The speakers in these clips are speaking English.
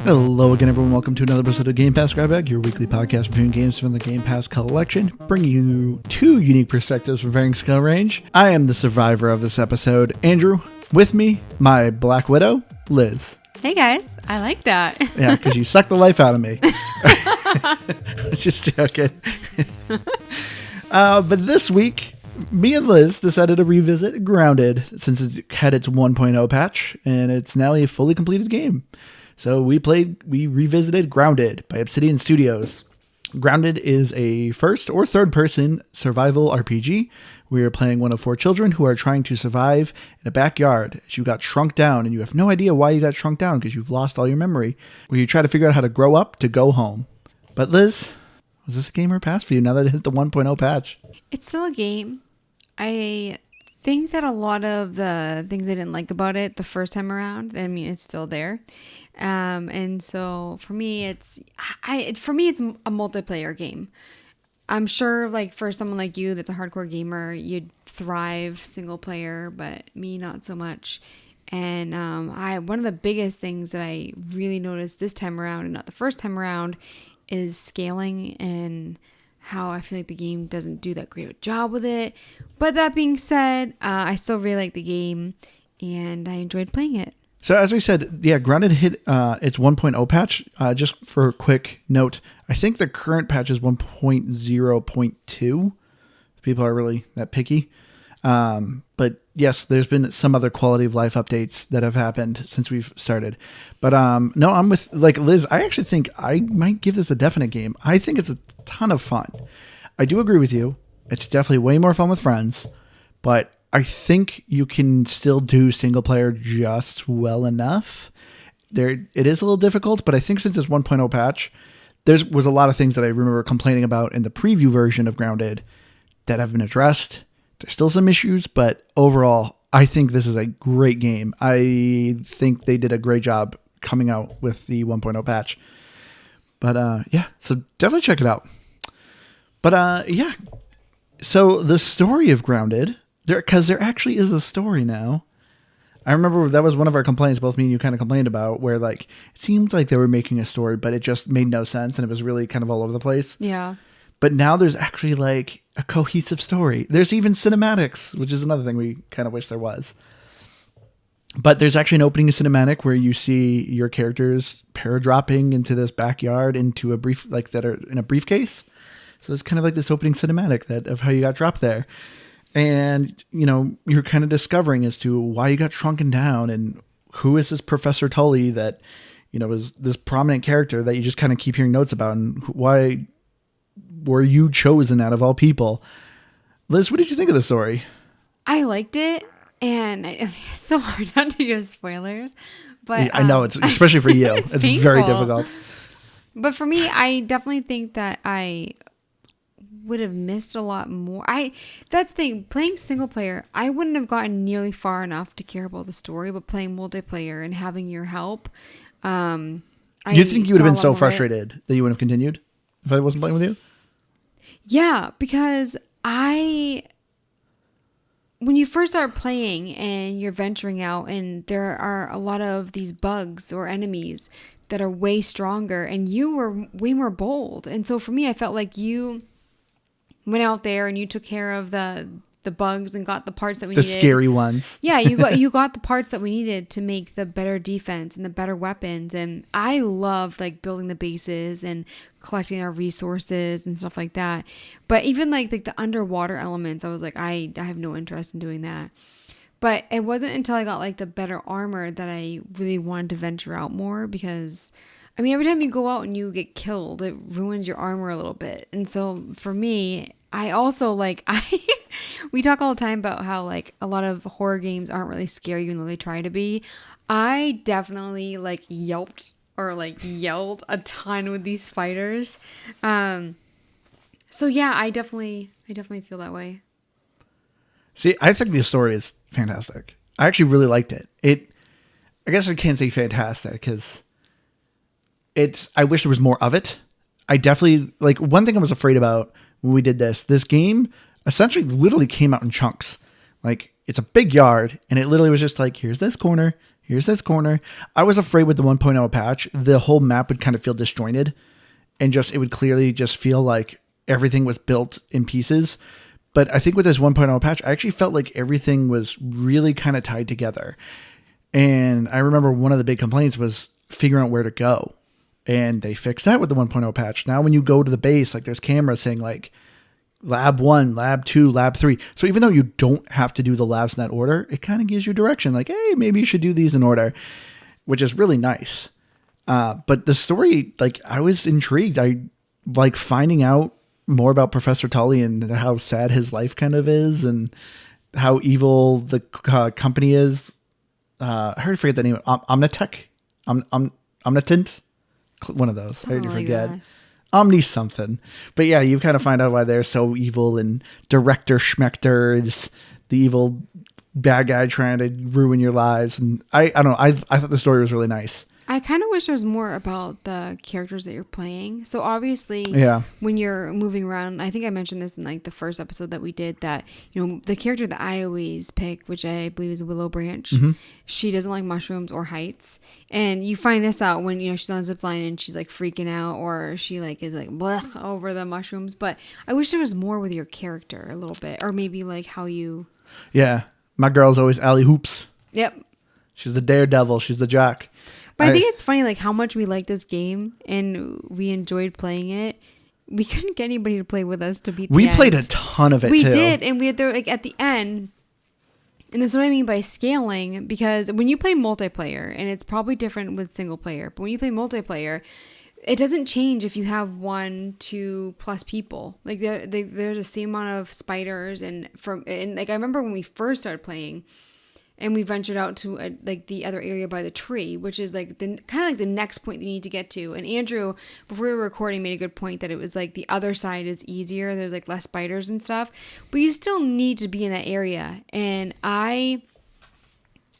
Hello again, everyone. Welcome to another episode of Game Pass Grab Bag, your weekly podcast reviewing games from the Game Pass collection, bringing you two unique perspectives from varying skill range. I am the survivor of this episode, Andrew. With me, my Black Widow, Liz. Hey guys, I like that. Yeah, because you sucked the life out of me. Just joking. But this week, me and Liz decided to revisit Grounded since it had its 1.0 patch, and it's now a fully completed game. So we revisited Grounded by Obsidian Studios. Grounded is a first or third person survival RPG. We are playing one of four children who are trying to survive in a backyard as you got shrunk down, and you have no idea why you got shrunk down because you've lost all your memory, where you try to figure out how to grow up to go home. But Liz, was this a game or pass for you now that it hit the 1.0 patch? It's still a game. I think that a lot of the things I didn't like about it the first time around, it's still there. And so for me, it's a multiplayer game. I'm sure like for someone like you that's a hardcore gamer, you'd thrive single player, but me not so much. And one of the biggest things that I really noticed this time around and not the first time around is scaling and how I feel like the game doesn't do that great of a job with it. But that being said, I still really like the game and I enjoyed playing it. So as we said, yeah, Grounded hit its 1.0 patch. Just for a quick note, I think the current patch is 1.0.2. If people are really that picky. But yes, there's been some other quality of life updates that have happened since we've started. But no, I'm with like Liz. I actually think I might give this a definite game. I think it's a ton of fun. I do agree with you. It's definitely way more fun with friends, but I think you can still do single player just well enough. It is a little difficult, but I think since it's 1.0 patch, there was a lot of things that I remember complaining about in the preview version of Grounded that have been addressed. There's still some issues, but overall, I think this is a great game. I think they did a great job coming out with the 1.0 patch. But yeah, so definitely check it out. But yeah, so the story of Grounded, because there actually is a story now. I remember that was one of our complaints, both me and you kind of complained about, where like it seemed like they were making a story, but it just made no sense and it was really kind of all over the place. Yeah. But now there's actually like a cohesive story. There's even cinematics, which is another thing we kind of wish there was. But there's actually an opening cinematic where you see your characters paradropping into this backyard into a that are in a briefcase. So it's kind of like this opening cinematic of how you got dropped there. And, you know, you're kind of discovering as to why you got shrunken down and who is this Professor Tully that, you know, is this prominent character that you just kind of keep hearing notes about, and why were you chosen out of all people? Liz, what did you think of the story? I liked it, and it's so hard not to give spoilers. But yeah, I know, it's especially for you. it's very difficult. But for me, I definitely think that I would have missed a lot more. That's the thing, playing single player, I wouldn't have gotten nearly far enough to care about the story, but playing multiplayer and having your help, you think you would have been so frustrated that you wouldn't have continued if I wasn't playing with you? Yeah, because when you first start playing and you're venturing out and there are a lot of these bugs or enemies that are way stronger, and you were way more bold. And so for me, I felt like you went out there and you took care of the bugs and got the parts that we needed. The scary ones. Yeah, you got the parts that we needed to make the better defense and the better weapons. And I loved like building the bases and collecting our resources and stuff like that. But even like the underwater elements, I was like, I have no interest in doing that. But it wasn't until I got like the better armor that I really wanted to venture out more, because every time you go out and you get killed, it ruins your armor a little bit. And so for me, I also we talk all the time about how like a lot of horror games aren't really scary even though they try to be. I definitely like yelped or like yelled a ton with these fighters. So yeah, I definitely feel that way. See, I think the story is fantastic. I actually really liked it. I guess I can't say fantastic because I wish there was more of it. I definitely, like, one thing I was afraid about when we did this game essentially literally came out in chunks. Like, it's a big yard, and it literally was just like, here's this corner, Here's this corner. I was afraid with the 1.0 patch, the whole map would kind of feel disjointed and just, it would clearly just feel like everything was built in pieces. But I think with this 1.0 patch, I actually felt like everything was really kind of tied together. And I remember one of the big complaints was figuring out where to go. And they fixed that with the 1.0 patch. Now when you go to the base, like there's cameras saying like lab 1, lab 2, lab 3. So even though you don't have to do the labs in that order, it kind of gives you direction. Like, hey, maybe you should do these in order, which is really nice. But the story, like I was intrigued. I like finding out more about Professor Tully and how sad his life kind of is and how evil the company is. I heard, forget the name. Omnitech? Omnitent? One of those. Something I already like forget. that. Omni something. But yeah, you kind of find out why they're so evil, and Director Schmechter is the evil bad guy trying to ruin your lives. And I don't know. I thought the story was really nice. I kind of wish there was more about the characters that you're playing. So obviously, Yeah. when you're moving around, I think I mentioned this in like the first episode that we did, that, you know, the character that I always pick, which I believe is Willow Branch, she doesn't like mushrooms or heights. And you find this out when, you know, she's on a zip line and she's like freaking out, or she like is like blech over the mushrooms. But I wish there was more with your character a little bit, or maybe like how you. Yeah. My girl's always alley hoops. Yep. She's the daredevil. She's the jock. But I think it's funny, like, how much we like this game and we enjoyed playing it. We couldn't get anybody to play with us to beat the We end. played a ton of it, We too. did, and we had there, like, at the end, and this is what I mean by scaling, because when you play multiplayer, and it's probably different with single player, but when you play multiplayer, it doesn't change if you have 1, 2+ people. Like, there's the same amount of spiders, and like, I remember when we first started playing, and we ventured out to like the other area by the tree, which is like the kind of like the next point you need to get to. And Andrew, before we were recording, made a good point that it was like the other side is easier. There's like less spiders and stuff, but you still need to be in that area. And I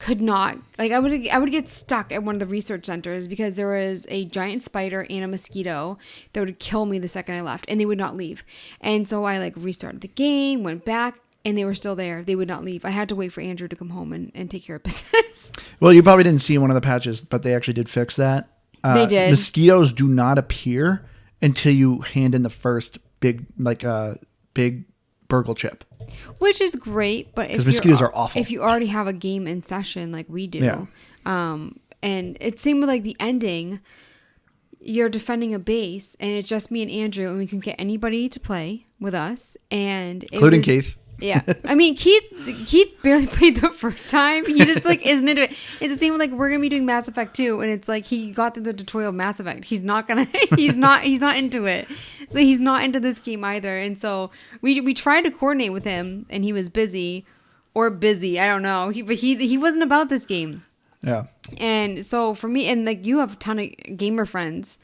could not, like, I would get stuck at one of the research centers because there was a giant spider and a mosquito that would kill me the second I left, and they would not leave. And so I like restarted the game, went back, and they were still there. They would not leave. I had to wait for Andrew to come home and take care of business. Well, you probably didn't see one of the patches, but they actually did fix that. They did. Mosquitoes do not appear until you hand in the first big burgle chip. Which is great, but if mosquitoes are awful. If you already have a game in session like we do, Yeah. And it's same with like the ending, you're defending a base, and it's just me and Andrew, and we can get anybody to play with us, and Including Keith. Yeah, I mean Keith barely played the first time. He just like isn't into it. It's the same with like we're gonna be doing Mass Effect 2, and it's like he got through the tutorial of Mass Effect. He's not into it. So he's not into this game either. And so we tried to coordinate with him, and he was busy. I don't know. He wasn't about this game. Yeah. And so for me, and like you have a ton of gamer friends.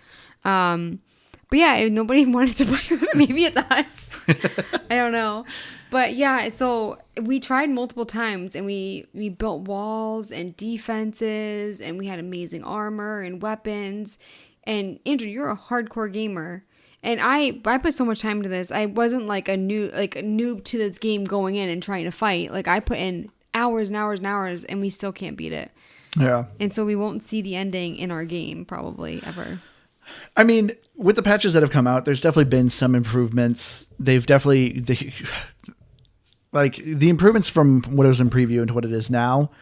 But yeah, nobody wanted to play with it. Maybe it's us. I don't know. But yeah, so we tried multiple times, and we built walls and defenses, and we had amazing armor and weapons. And Andrew, you're a hardcore gamer. And I put so much time into this. I wasn't like a noob to this game going in and trying to fight. Like I put in hours and hours and hours, and we still can't beat it. Yeah. And so we won't see the ending in our game probably ever. I mean, with the patches that have come out, there's definitely been some improvements. Like the improvements from what it was in preview into what it is now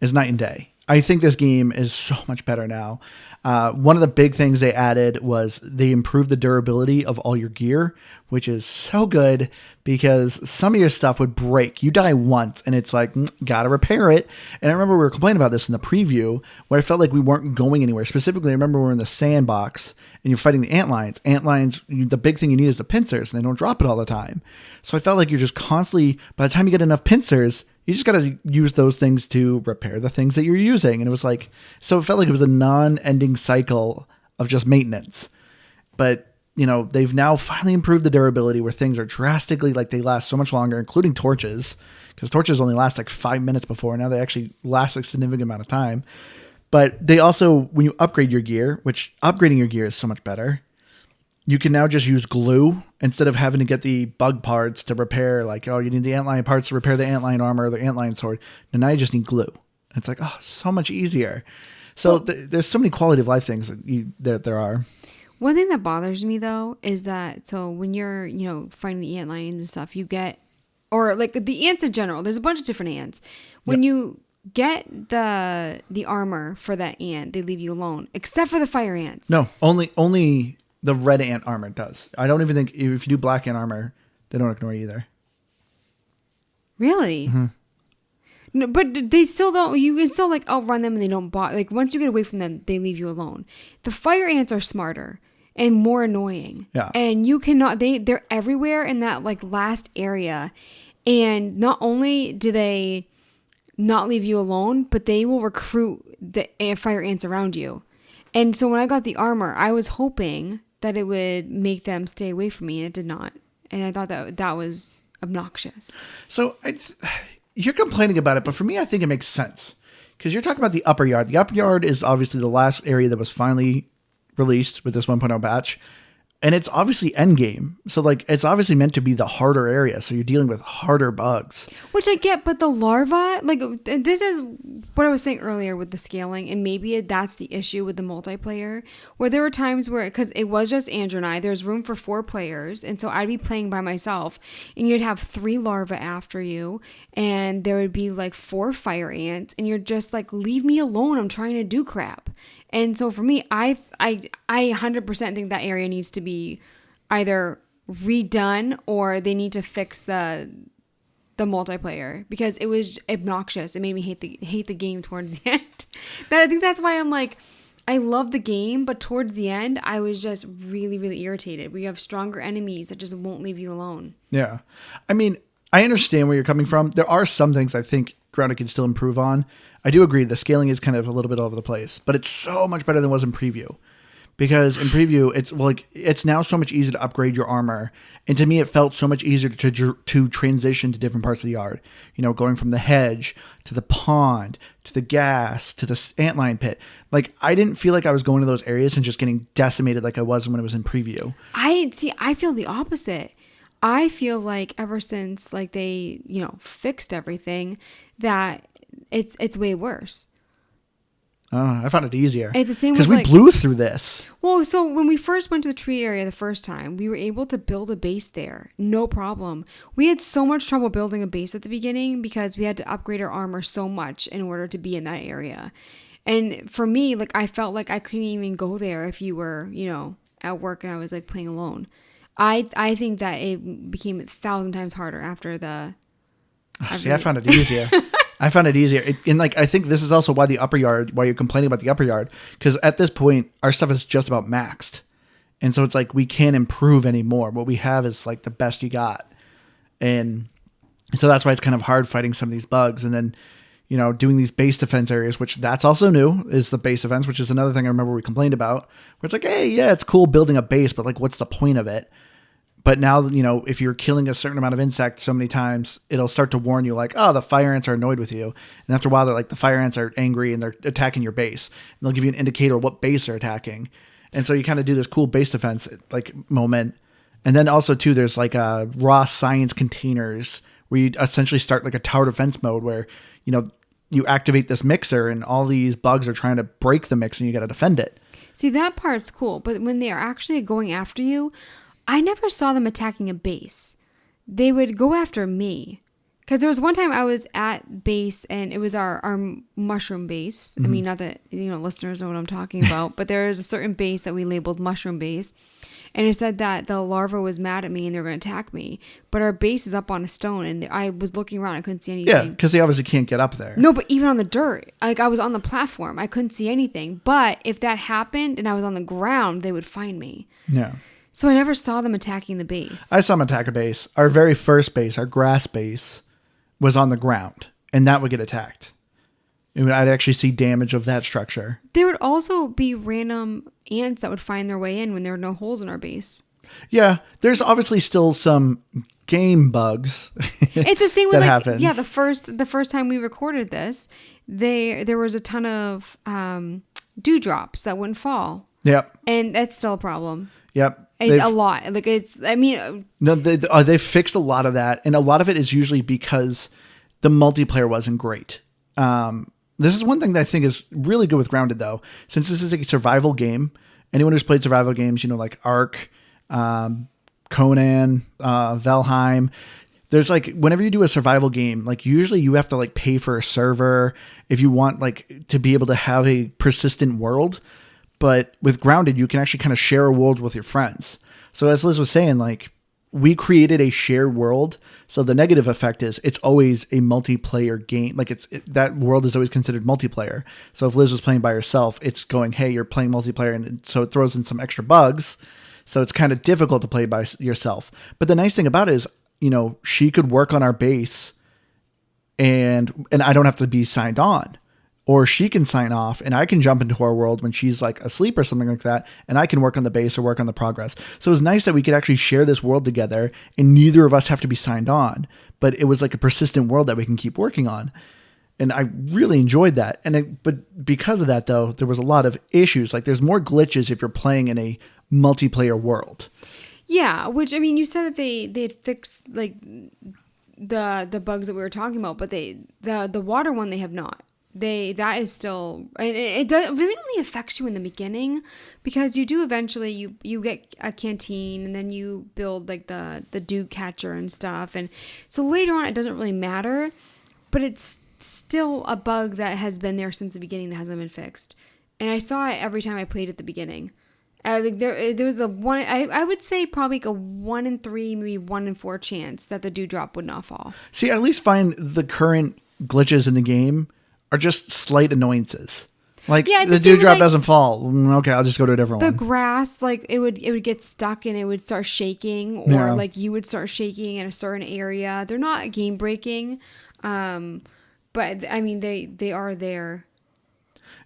is night and day. I think this game is so much better now. One of the big things they added was they improved the durability of all your gear, which is so good because some of your stuff would break. You die once and it's like, gotta repair it. And I remember we were complaining about this in the preview where I felt like we weren't going anywhere. Specifically, I remember we were in the sandbox and you're fighting the antlions. Antlions, the big thing you need is the pincers, and they don't drop it all the time. So I felt like you're just constantly, by the time you get enough pincers, you just got to use those things to repair the things that you're using. And it was like, so it felt like it was a non-ending cycle of just maintenance. But, you know, they've now finally improved the durability where things are drastically, like they last so much longer, including torches, because torches only last like 5 minutes before. Now they actually last a significant amount of time. But they also, when you upgrade your gear, which upgrading your gear is so much better, you can now just use glue instead of having to get the bug parts to repair, like, oh, you need the antlion parts to repair the antlion armor or the antlion sword. And now you just need glue. It's like, oh, so much easier. So there's so many quality of life things that there are. One thing that bothers me though is that so when you're, fighting the ant lions and stuff, you get, or like the ants in general, there's a bunch of different ants. When you get the armor for that ant, they leave you alone, except for the fire ants. No, only the red ant armor does. I don't even think if you do black ant armor, they don't ignore you either. Really? Mm-hmm. No, but they still don't. You can still like outrun them, and they don't bother. Like once you get away from them, they leave you alone. The fire ants are smarter and more annoying. Yeah. And you cannot. They're everywhere in that like last area, and not only do they not leave you alone, but they will recruit the fire ants around you. And so when I got the armor, I was hoping that it would make them stay away from me, and it did not. And I thought that was obnoxious. So you're complaining about it, but for me, I think it makes sense because you're talking about the upper yard. The upper yard is obviously the last area that was finally released with this 1.0 patch. And it's obviously endgame. So, like, it's obviously meant to be the harder area. So you're dealing with harder bugs. Which I get, but the larva, like, this is what I was saying earlier with the scaling. And maybe that's the issue with the multiplayer. Where there were times where, because it was just Andrew and I, there's room for 4 players. And so I'd be playing by myself. And you'd have 3 larvae after you. And there would be, like, 4 fire ants. And you're just like, leave me alone. I'm trying to do crap. And so for me, I 100% think that area needs to be either redone or they need to fix the multiplayer because it was obnoxious. It made me hate the game towards the end. I think that's why I'm like, I love the game, but towards the end, I was just really, really irritated. We have stronger enemies that just won't leave you alone. Yeah. I mean, I understand where you're coming from. There are some things I think Grounded can still improve on. I do agree the scaling is kind of a little bit all over the place, but it's so much better than it was in preview. Because in preview, it's now so much easier to upgrade your armor. And to me, it felt so much easier to transition to different parts of the yard. You know, going from the hedge to the pond to the gas to the antlion pit. Like, I didn't feel like I was going to those areas and just getting decimated like I was when it was in preview. I feel the opposite. I feel like ever since like they, fixed everything, that it's way worse. I found it easier. It's the same because with we blew through this. Well, so when we first went to the tree area the first time, we were able to build a base there. No problem. We had so much trouble building a base at the beginning because we had to upgrade our armor so much in order to be in that area. And for me, like I felt like I couldn't even go there if you were, at work and I was like playing alone. I think that it became 1,000 times harder after the... See, I found it easier. I found it easier. I think this is also why you're complaining about the upper yard. Because at this point, our stuff is just about maxed. And so it's like, we can't improve anymore. What we have is like the best you got. And so that's why it's kind of hard fighting some of these bugs. And then, doing these base defense areas, which that's also new, is the base defense, which is another thing I remember we complained about. Where it's like, hey, yeah, it's cool building a base, but like, what's the point of it? But now, if you're killing a certain amount of insects so many times, it'll start to warn you like, oh, the fire ants are annoyed with you. And after a while, they're like, the fire ants are angry and they're attacking your base. And they'll give you an indicator of what base they're attacking. And so you kind of do this cool base defense like moment. And then also too, there's like raw science containers where you essentially start like a tower defense mode where, you activate this mixer and all these bugs are trying to break the mix and you got to defend it. See, that part's cool. But when they are actually going after you, I never saw them attacking a base. They would go after me. Because there was one time I was at base and it was our mushroom base. Mm-hmm. I mean, not that, listeners know what I'm talking about, but there is a certain base that we labeled mushroom base. And it said that the larva was mad at me and they were going to attack me. But our base is up on a stone and I was looking around. I couldn't see anything. Yeah, because they obviously can't get up there. No, but even on the dirt, like I was on the platform. I couldn't see anything. But if that happened and I was on the ground, they would find me. Yeah. So I never saw them attacking the base. I saw them attack a base. Our very first base, our grass base, was on the ground. And that would get attacked. I'd actually see damage of that structure. There would also be random ants that would find their way in when there were no holes in our base. Yeah, there's obviously still some game bugs. It's the same with happens. Yeah, the first time we recorded this, there was a ton of dewdrops that wouldn't fall. Yep. And that's still a problem. Yep. A lot. No, they've fixed a lot of that. And a lot of it is usually because the multiplayer wasn't great. This is one thing that I think is really good with Grounded, though. Since this is a survival game, anyone who's played survival games, like Ark, Conan, Valheim, there's like, whenever you do a survival game, like usually you have to like pay for a server if you want like to be able to have a persistent world. But with Grounded, you can actually kind of share a world with your friends. So as Liz was saying, like, we created a shared world. So the negative effect is it's always a multiplayer game. Like that world is always considered multiplayer. So if Liz was playing by herself, it's going, hey, you're playing multiplayer. And so it throws in some extra bugs. So it's kind of difficult to play by yourself. But the nice thing about it is, she could work on our base and I don't have to be signed on. Or she can sign off and I can jump into our world when she's like asleep or something like that. And I can work on the base or work on the progress. So it was nice that we could actually share this world together and neither of us have to be signed on. But it was like a persistent world that we can keep working on. And I really enjoyed that. But because of that, though, there was a lot of issues. Like there's more glitches if you're playing in a multiplayer world. Yeah, which, I mean, you said that they had fixed like the bugs that we were talking about, but the water one they have not. That is still, and it does really only affects you in the beginning because you do eventually you get a canteen and then you build like the dew catcher and stuff, and so later on it doesn't really matter, but it's still a bug that has been there since the beginning that hasn't been fixed, and I saw it every time I played at the beginning. Like there was the one, I would say probably like a 1 in 3, maybe 1 in 4 chance that the dewdrop would not fall. See, I at least find the current glitches in the game are just slight annoyances. Like the dewdrop doesn't fall. Okay, I'll just go to a different one. The grass, like it would get stuck and it would start shaking, or like you would start shaking in a certain area. They're not game breaking, but I mean they are there.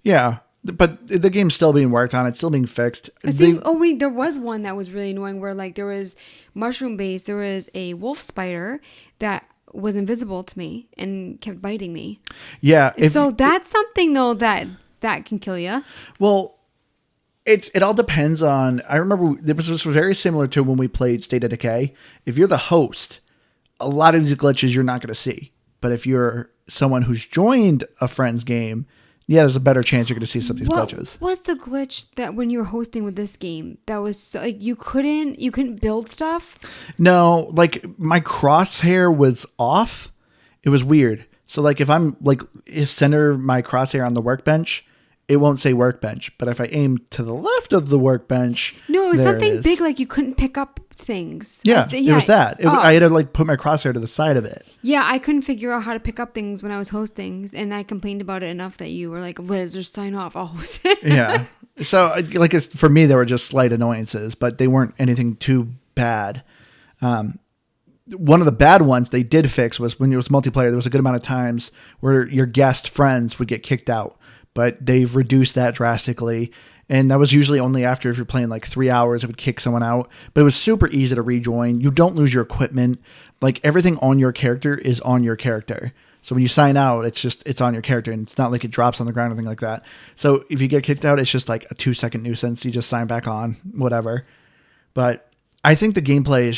Yeah, but the game's still being worked on. It's still being fixed. There was one that was really annoying where like there was mushroom base. There was a wolf spider that was invisible to me and kept biting me. Yeah. So that's something though that can kill you. Well, it all depends on, I remember this was very similar to when we played State of Decay. If you're the host, a lot of these glitches you're not going to see. But if you're someone who's joined a friend's game, yeah, there's a better chance you're going to see some of these glitches. What was the glitch that when you were hosting with this game that was so, like you couldn't build stuff? No, like my crosshair was off. It was weird. So like if I'm like center my crosshair on the workbench, it won't say workbench. But if I aim to the left of the workbench, no, it was something big like you couldn't pick up things. Yeah, it was that. I had to like put my crosshair to the side of it. Yeah, I couldn't figure out how to pick up things when I was hosting, and I complained about it enough that you were like, Liz, just sign off, I'll host it. Yeah. So like for me, there were just slight annoyances, but they weren't anything too bad. One of the bad ones they did fix was when it was multiplayer, there was a good amount of times where your guest friends would get kicked out, but they've reduced that drastically. And that was usually only after, if you're playing like 3 hours, it would kick someone out. But it was super easy to rejoin. You don't lose your equipment. Like everything on your character is on your character. So when you sign out, it's on your character, and it's not like it drops on the ground or anything like that. So if you get kicked out, it's just like a 2-second nuisance. You just sign back on, whatever. But I think the gameplay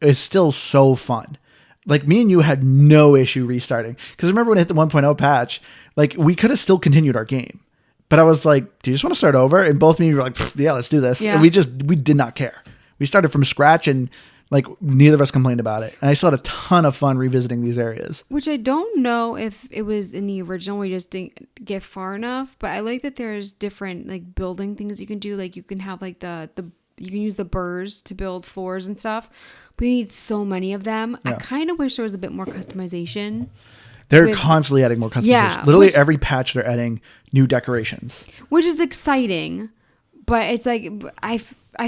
is still so fun. Like me and you had no issue restarting. Because remember when it hit the 1.0 patch, like we could have still continued our game. But I was like, do you just want to start over? And both me were like, yeah, let's do this. Yeah. And we did not care. We started from scratch and like neither of us complained about it. And I still had a ton of fun revisiting these areas. Which I don't know if it was in the original, we just didn't get far enough. But I like that there's different like building things you can do. Like you can have like you can use the burrs to build floors and stuff. But you need so many of them. Yeah. I kind of wish there was a bit more customization. They're constantly adding more customization. Yeah, literally every patch they're adding new decorations. Which is exciting. But it's like I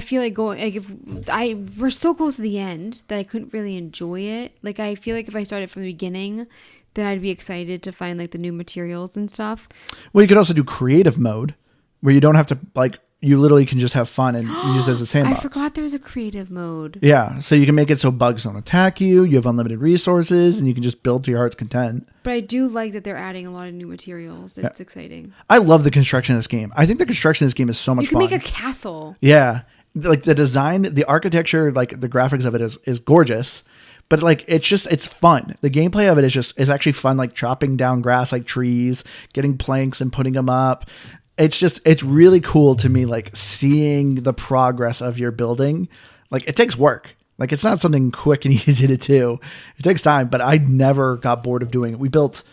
feel like we're so close to the end that I couldn't really enjoy it. Like I feel like if I started from the beginning, then I'd be excited to find like the new materials and stuff. Well, you could also do creative mode where you don't have to like, you literally can just have fun and use it as a sandbox. I forgot there was a creative mode. Yeah, so you can make it so bugs don't attack you. You have unlimited resources, and you can just build to your heart's content. But I do like that they're adding a lot of new materials. It's exciting. I love the construction of this game. I think the construction of this game is so much fun. You can make a castle. Yeah, like the design, the architecture, like the graphics of it is gorgeous. But like it's fun. The gameplay of it is actually fun, like chopping down grass like trees, getting planks and putting them up. It's really cool to me, like seeing the progress of your building. Like it takes work. Like it's not something quick and easy to do. It takes time, but I never got bored of doing it. We built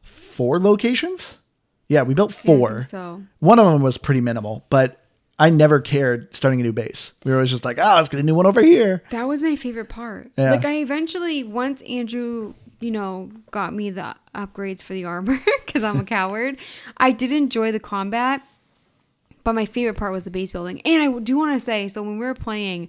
4 locations. Yeah, we built 4. Yeah, I think so. One of them was pretty minimal, but I never cared starting a new base. We were always just like, let's get a new one over here. That was my favorite part. Yeah. Like I eventually, once Andrew, got me the upgrades for the armor because I'm a coward, I did enjoy the combat, but my favorite part was the base building. And I do want to say, so when we were playing,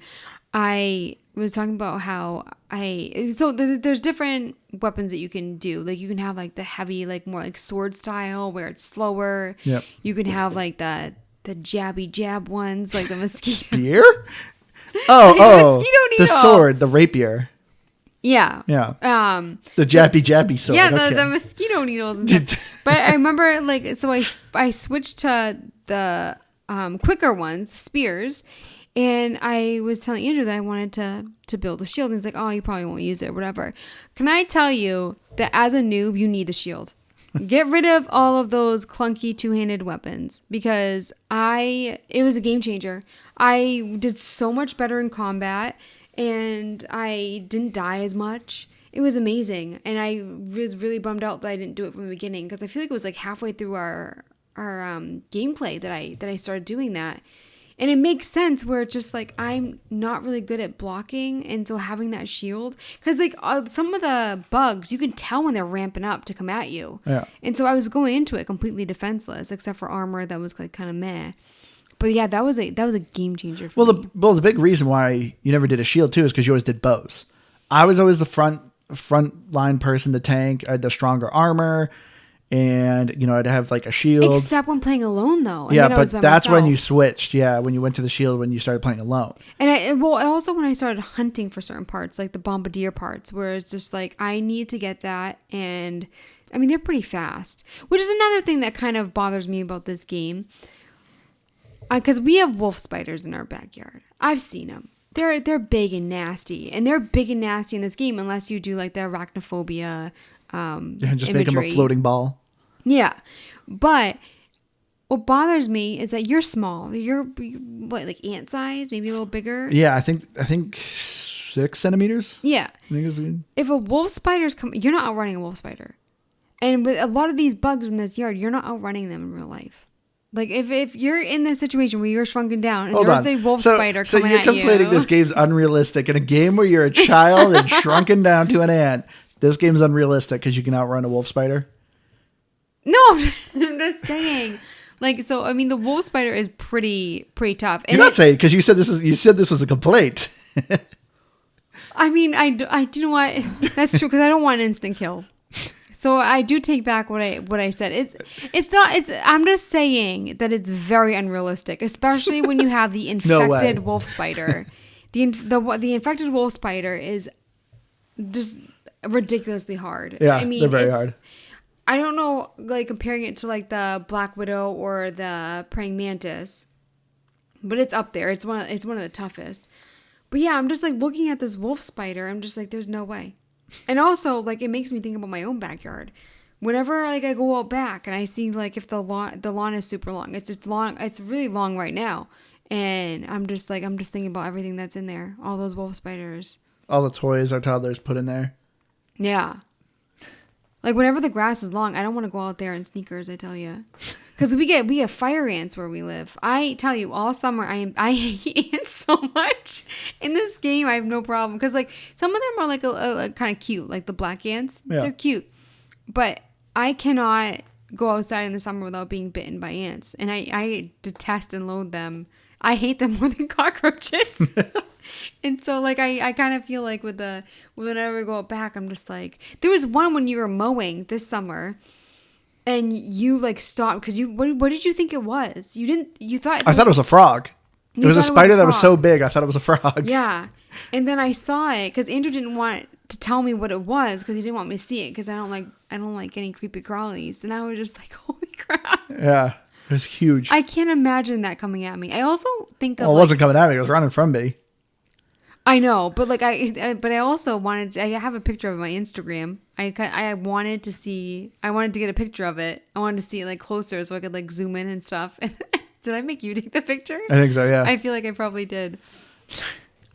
I was talking about how there's different weapons that you can do. Like you can have like the heavy, like more like sword style where it's slower. Yep. You can have like the jabby jab ones, like the mosquito. Spear? Oh, mosquito needle. The sword, the rapier. Yeah. Yeah. The jabby sword. Yeah, okay. the mosquito needles and stuff. But I remember like, so I switched to the quicker ones, spears. And I was telling Andrew that I wanted to build a shield. And he's like, oh, you probably won't use it or whatever. Can I tell you that as a noob, you need the shield? Get rid of all of those clunky two-handed weapons because it was a game changer. I did so much better in combat and I didn't die as much. It was amazing. And I was really bummed out that I didn't do it from the beginning because I feel like it was like halfway through our gameplay that I started doing that. And it makes sense where it's just like I'm not really good at blocking. And so having that shield, because like some of the bugs, you can tell when they're ramping up to come at you. Yeah. And so I was going into it completely defenseless, except for armor that was like kind of meh. But yeah, that was a game changer for me. The big reason why you never did a shield too is because you always did bows. I was always the front line person to tank. I had the stronger armor. And, I'd have like a shield. Except when playing alone, though. Yeah, but that's when you switched. Yeah, when you went to the shield, when you started playing alone. And also when I started hunting for certain parts, like the bombardier parts, where it's just like, I need to get that. And, I mean, they're pretty fast. Which is another thing that kind of bothers me about this game. Because we have wolf spiders in our backyard. I've seen them. They're big and nasty. And they're big and nasty in this game unless you do like the arachnophobia just make them a floating ball. Yeah. But what bothers me is that you're small. You're what, like ant size, maybe a little bigger? Yeah, I think 6 centimeters. Yeah. I think it's good. If a wolf spider's coming, you're not outrunning a wolf spider. And with a lot of these bugs in this yard, you're not outrunning them in real life. Like if you're in this situation where you're shrunken down and there's a wolf spider coming at you. So you're complaining this game's unrealistic in a game where you're a child and shrunken down to an ant. This game's unrealistic because you can outrun a wolf spider. No, I'm just saying. Like, so I mean, the wolf spider is pretty tough. And you're not saying because you said this was a complaint. I mean, I didn't want. That's true because I don't want an instant kill. So I do take back what I said. It's not. I'm just saying that it's very unrealistic, especially when you have the infected wolf spider. The infected wolf spider is just ridiculously hard. Yeah, I mean, they're very hard. I don't know, like comparing it to like the Black Widow or the praying mantis, but it's up there. It's one of the toughest. But yeah, I'm just like looking at this wolf spider. I'm just like, there's no way. And also, like, it makes me think about my own backyard. Whenever like I go out back and I see like if the lawn is super long, it's just long. It's really long right now, and I'm just thinking about everything that's in there. All those wolf spiders. All the toys our toddlers put in there. Yeah. Like whenever the grass is long, I don't want to go out there in sneakers, I tell you. Because we have fire ants where we live. I tell you, all summer I hate ants so much. In this game, I have no problem. Because like some of them are like a kind of cute, like the black ants. Yeah. They're cute. But I cannot go outside in the summer without being bitten by ants. And I detest and loathe them. I hate them more than cockroaches. And so, like, I kind of feel like whenever we go back, I'm just like, there was one when you were mowing this summer, and you like stopped because what did you think it was? I thought it was a frog. It was a spider that was so big, I thought it was a frog. Yeah, and then I saw it because Andrew didn't want to tell me what it was because he didn't want me to see it because I don't like getting creepy crawlies, and I was just like, holy crap. Yeah, it was huge. I can't imagine that coming at me. I also think of it wasn't coming at me; it was running from me. I know, but like but I also wanted. I have a picture of my Instagram. I wanted to get a picture of it. I wanted to see it like closer so I could like zoom in and stuff. Did I make you take the picture? I think so. Yeah. I feel like I probably did.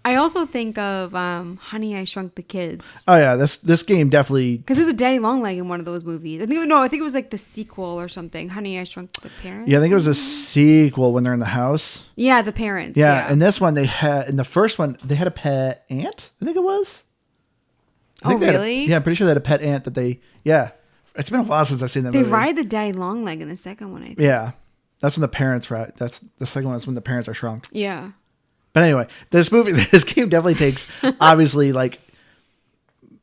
I also think of Honey, I Shrunk the Kids. Oh yeah, this game definitely, Because there's a daddy long leg in one of those movies. I think it was like the sequel or something. Honey, I Shrunk the Parents. Yeah, I think it was a sequel when they're in the house. Yeah, the parents. Yeah, and this one in the first one they had a pet ant. I think it was. Really? Yeah, I'm pretty sure they had a pet ant that they. Yeah, it's been a while since I've seen that They movie. ride the daddy long leg in the second one, I think. Yeah, that's when the parents ride. That's the second one. Is when the parents are shrunk. Yeah. But anyway, this game definitely takes obviously like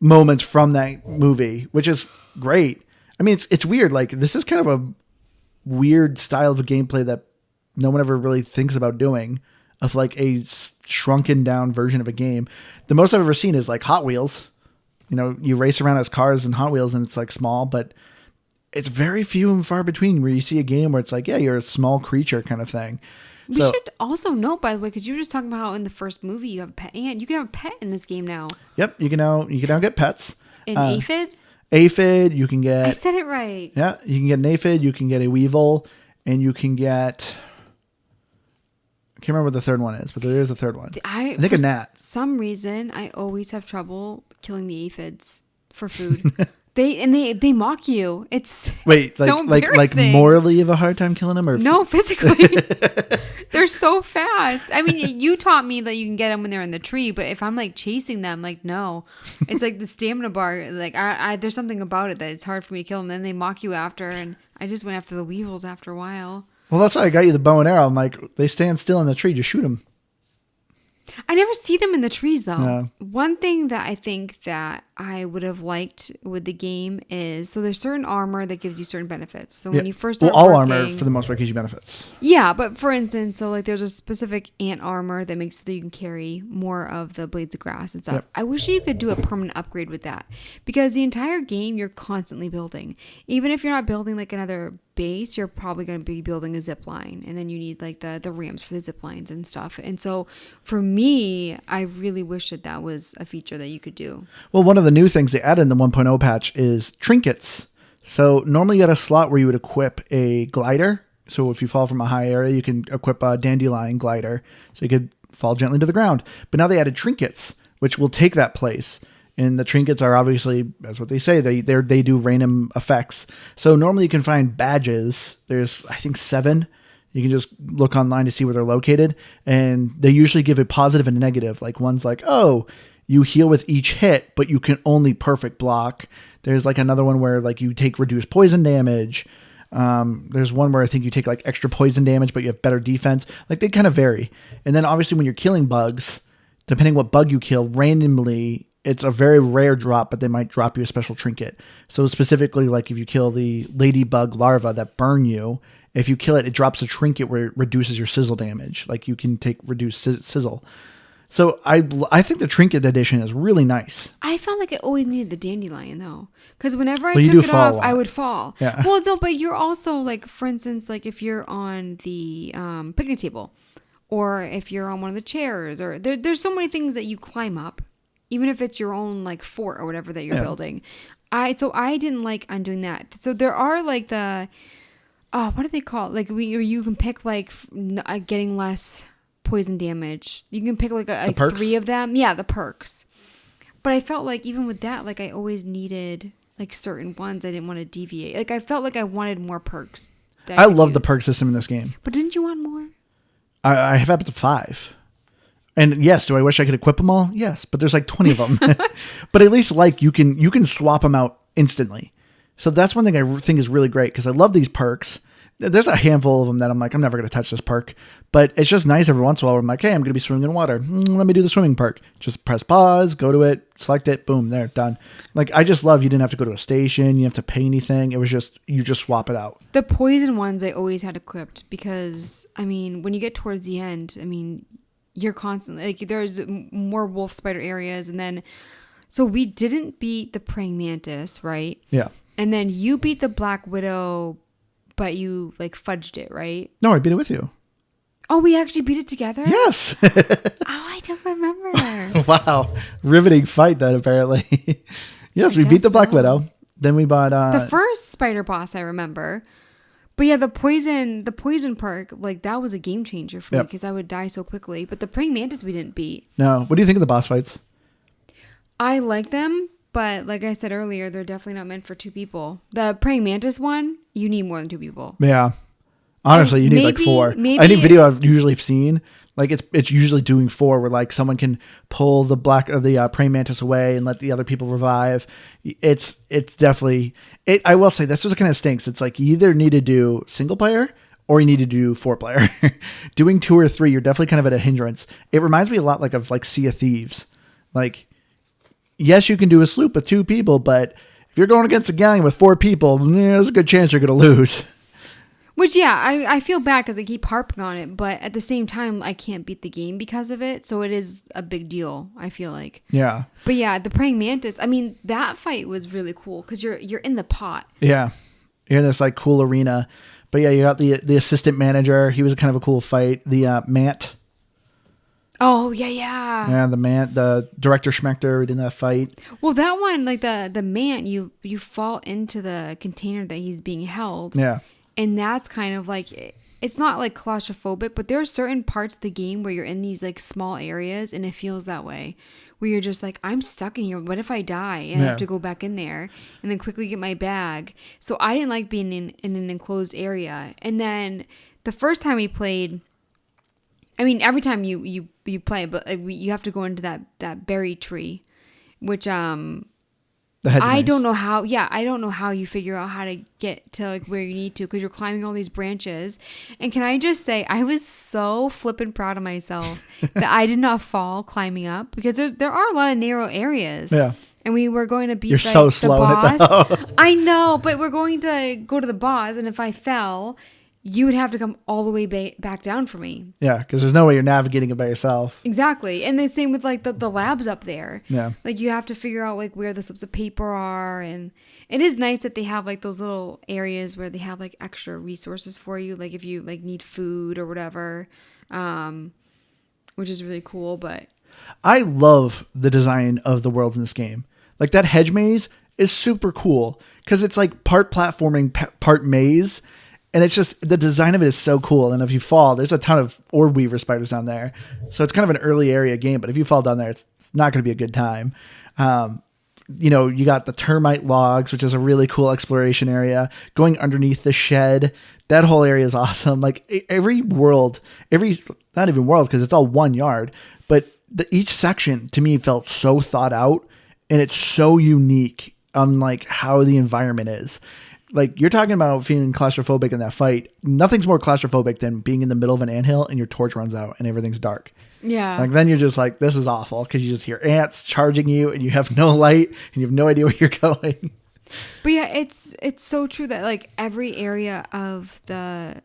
moments from that movie, which is great. I mean, it's weird. Like this is kind of a weird style of gameplay that no one ever really thinks about doing, of like a shrunken down version of a game. The most I've ever seen is like Hot Wheels. You know, you race around as cars in Hot Wheels and it's like small, but it's very few and far between where you see a game where it's like, yeah, you're a small creature kind of thing. We should also note, by the way, because you were just talking about how in the first movie you have a pet ant. You can have a pet in this game now. Yep, you can now get pets. An aphid? Aphid, you can get... I said it right. Yeah, you can get an aphid, you can get a weevil, and you can get... I can't remember what the third one is, but there is a third one. I think a gnat. For some reason, I always have trouble killing the aphids for food. They mock you. It's so like morally have a hard time killing them, or no, physically. They're so fast. I mean, you taught me that you can get them when they're in the tree, but if I'm like chasing them, like no, it's like the stamina bar. Like I there's something about it that it's hard for me to kill them. Then they mock you after, and I just went after the weevils after a while. Well, that's why I got you the bow and arrow. I'm like, they stand still in the tree, just shoot them. I never see them in the trees though. No. One thing that I think that I would have liked with the game is, so there's certain armor that gives you certain benefits. So when you first start all working, armor for the most part gives you benefits. Yeah, but for instance, so like there's a specific ant armor that makes so that you can carry more of the blades of grass and stuff. Yep. I wish you could do a permanent upgrade with that, because the entire game you're constantly building. Even if you're not building like another base, you're probably going to be building a zip line, and then you need like the ramps for the zip lines and stuff. And so for me, I really wish that was a feature that you could do. Well, one of the new things they added in the 1.0 patch is trinkets. So normally you had a slot where you would equip a glider. So if you fall from a high area, you can equip a dandelion glider, so you could fall gently to the ground. But now they added trinkets, which will take that place. And the trinkets are obviously, that's what they say, they do random effects. So normally you can find badges. There's, I think, 7. You can just look online to see where they're located. And they usually give a positive and a negative. Like one's like, oh, you heal with each hit, but you can only perfect block. There's like another one where like you take reduced poison damage. There's one where I think you take like extra poison damage, but you have better defense. Like they kind of vary. And then obviously when you're killing bugs, depending what bug you kill randomly, it's a very rare drop, but they might drop you a special trinket. So specifically, like if you kill the ladybug larva that burn you, if you kill it, it drops a trinket where it reduces your sizzle damage. Like you can take reduced sizzle. So I think the trinket edition is really nice. I felt like I always needed the dandelion though, because whenever I took it off, I would fall. Yeah. Well, no, but you're also like, for instance, like if you're on the picnic table, or if you're on one of the chairs, or there's so many things that you climb up, even if it's your own like fort or whatever that you're building. So I didn't like undoing that. So there are like the, what do they call it? Like you can pick like getting less poison damage. You can pick like 3 of them. Yeah, the perks. But I felt like even with that, like I always needed like certain ones. I didn't want to deviate. Like I felt like I wanted more perks. I love the perk system in this game. But didn't you want more? I have up to 5. And yes, do I wish I could equip them all? Yes, but there's like 20 of them. But at least like you can swap them out instantly. So that's one thing I think is really great, because I love these perks. There's a handful of them that I'm like, I'm never going to touch this perk. But it's just nice every once in a while where I'm like, hey, I'm going to be swimming in water. Let me do the swimming perk. Just press pause, go to it, select it, boom, there, done. Like, I just love you didn't have to go to a station. You didn't have to pay anything. It was just, you just swap it out. The poison ones I always had equipped because, I mean, when you get towards the end, I mean, you're constantly, like, there's more wolf spider areas. And then, so we didn't beat the praying mantis, right? Yeah. And then you beat the black widow, but you like fudged it, right? No, I beat it with you. Oh, we actually beat it together? Yes. Oh, I don't remember. Wow. Riveting fight then, apparently. Yes, we beat the Black Widow. Then we bought the first spider boss I remember. But yeah, the poison perk, like that was a game changer for me because I would die so quickly. But the praying mantis we didn't beat. No. What do you think of the boss fights? I like them, but like I said earlier, they're definitely not meant for two people. The praying mantis one, you need more than two people. Yeah. Honestly, you need like 4. Any video I've usually seen, like it's usually doing 4, where like someone can pull the praying mantis away and let the other people revive. It's definitely. I will say that's what kind of stinks. It's like you either need to do single player or you need to do 4 player. Doing 2 or 3, you're definitely kind of at a hindrance. It reminds me a lot of Sea of Thieves. Like, yes, you can do a sloop with 2 people, but if you're going against a gang with 4 people, there's a good chance you're going to lose. Which, yeah, I feel bad because I keep harping on it, but at the same time, I can't beat the game because of it. So it is a big deal, I feel like. Yeah. But yeah, the praying mantis, I mean, that fight was really cool because you're in the pot. Yeah. You're in this like cool arena. But yeah, you got the assistant manager. He was kind of a cool fight. The Mant. Oh, yeah. Yeah, the director Schmechter in that fight. Well, that one, like the Mant, you fall into the container that he's being held. Yeah. And that's kind of like, it's not like claustrophobic, but there are certain parts of the game where you're in these like small areas and it feels that way. Where you're just like, I'm stuck in here. What if I die and I have to go back in there and then quickly get my bag? So I didn't like being in an enclosed area. And then the first time we played, I mean, every time you play, but you have to go into that berry tree, which I don't know how. Yeah, I don't know how you figure out how to get to like where you need to because you're climbing all these branches. And can I just say, I was so flippin' proud of myself that I did not fall climbing up because there are a lot of narrow areas. Yeah. And we were going to beat You're so slow the in it, boss. though. I know, but we're going to go to the boss, and if I fell, you would have to come all the way back down for me. Yeah, because there's no way you're navigating it by yourself. Exactly. And the same with like the labs up there. Yeah. Like you have to figure out like where the slips of paper are. And it is nice that they have like those little areas where they have like extra resources for you. Like if you like need food or whatever, which is really cool. But I love the design of the worlds in this game. Like that hedge maze is super cool because it's like part platforming, part maze. And it's just, the design of it is so cool. And if you fall, there's a ton of orb weaver spiders down there. So it's kind of an early area game, but if you fall down there, it's not going to be a good time. You got the termite logs, which is a really cool exploration area. Going underneath the shed, that whole area is awesome. Like every world, not even world, because it's all 1 yard, but each section to me felt so thought out and it's so unique on like how the environment is. Like you're talking about feeling claustrophobic in that fight. Nothing's more claustrophobic than being in the middle of an anthill and your torch runs out and everything's dark. yeah. Like then you're just like, this is awful because you just hear ants charging you and you have no light and you have no idea where you're going. But yeah, it's so true that like every area of the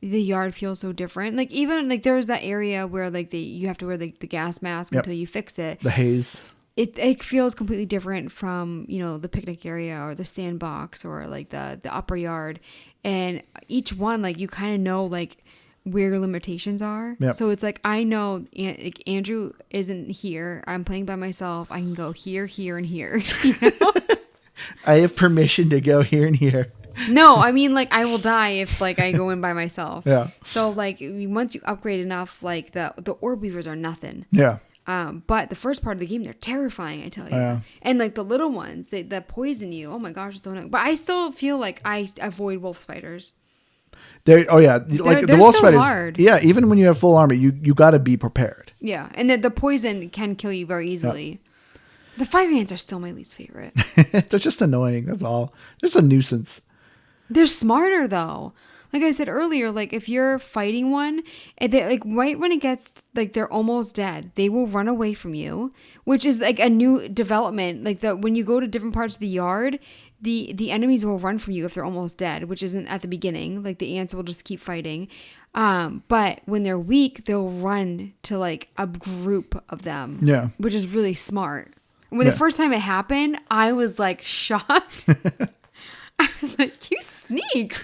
yard feels so different. Like even like there's that area where like you have to wear like the gas mask until you fix it. The haze. It feels completely different from, the picnic area or the sandbox or like the upper yard. And each one, like you kind of know like where your limitations are. Yep. So it's like, I know like Andrew isn't here. I'm playing by myself. I can go here, here, and here. I have permission to go here and here. No, I mean like I will die if like I go in by myself. Yeah. So like once you upgrade enough, like the orb weavers are nothing. Yeah. But the first part of the game, they're terrifying, I tell you. Yeah. And like the little ones that poison you. Oh my gosh, it's so annoying. But I still feel like I avoid wolf spiders. Like the wolf still spiders. hard. Yeah, even when you have full armor, you got to be prepared. Yeah, and the poison can kill you very easily. Yeah. The fire ants are still my least favorite. They're just annoying. That's all. They're just a nuisance. They're smarter though. Like I said earlier, like if you're fighting one, and they like right when it gets like they're almost dead, they will run away from you, which is like a new development. Like when you go to different parts of the yard, the enemies will run from you if they're almost dead, which isn't at the beginning. Like the ants will just keep fighting. But when they're weak, they'll run to like a group of them. Yeah. Which is really smart. When the first time it happened, I was like shocked. I was like, you sneak.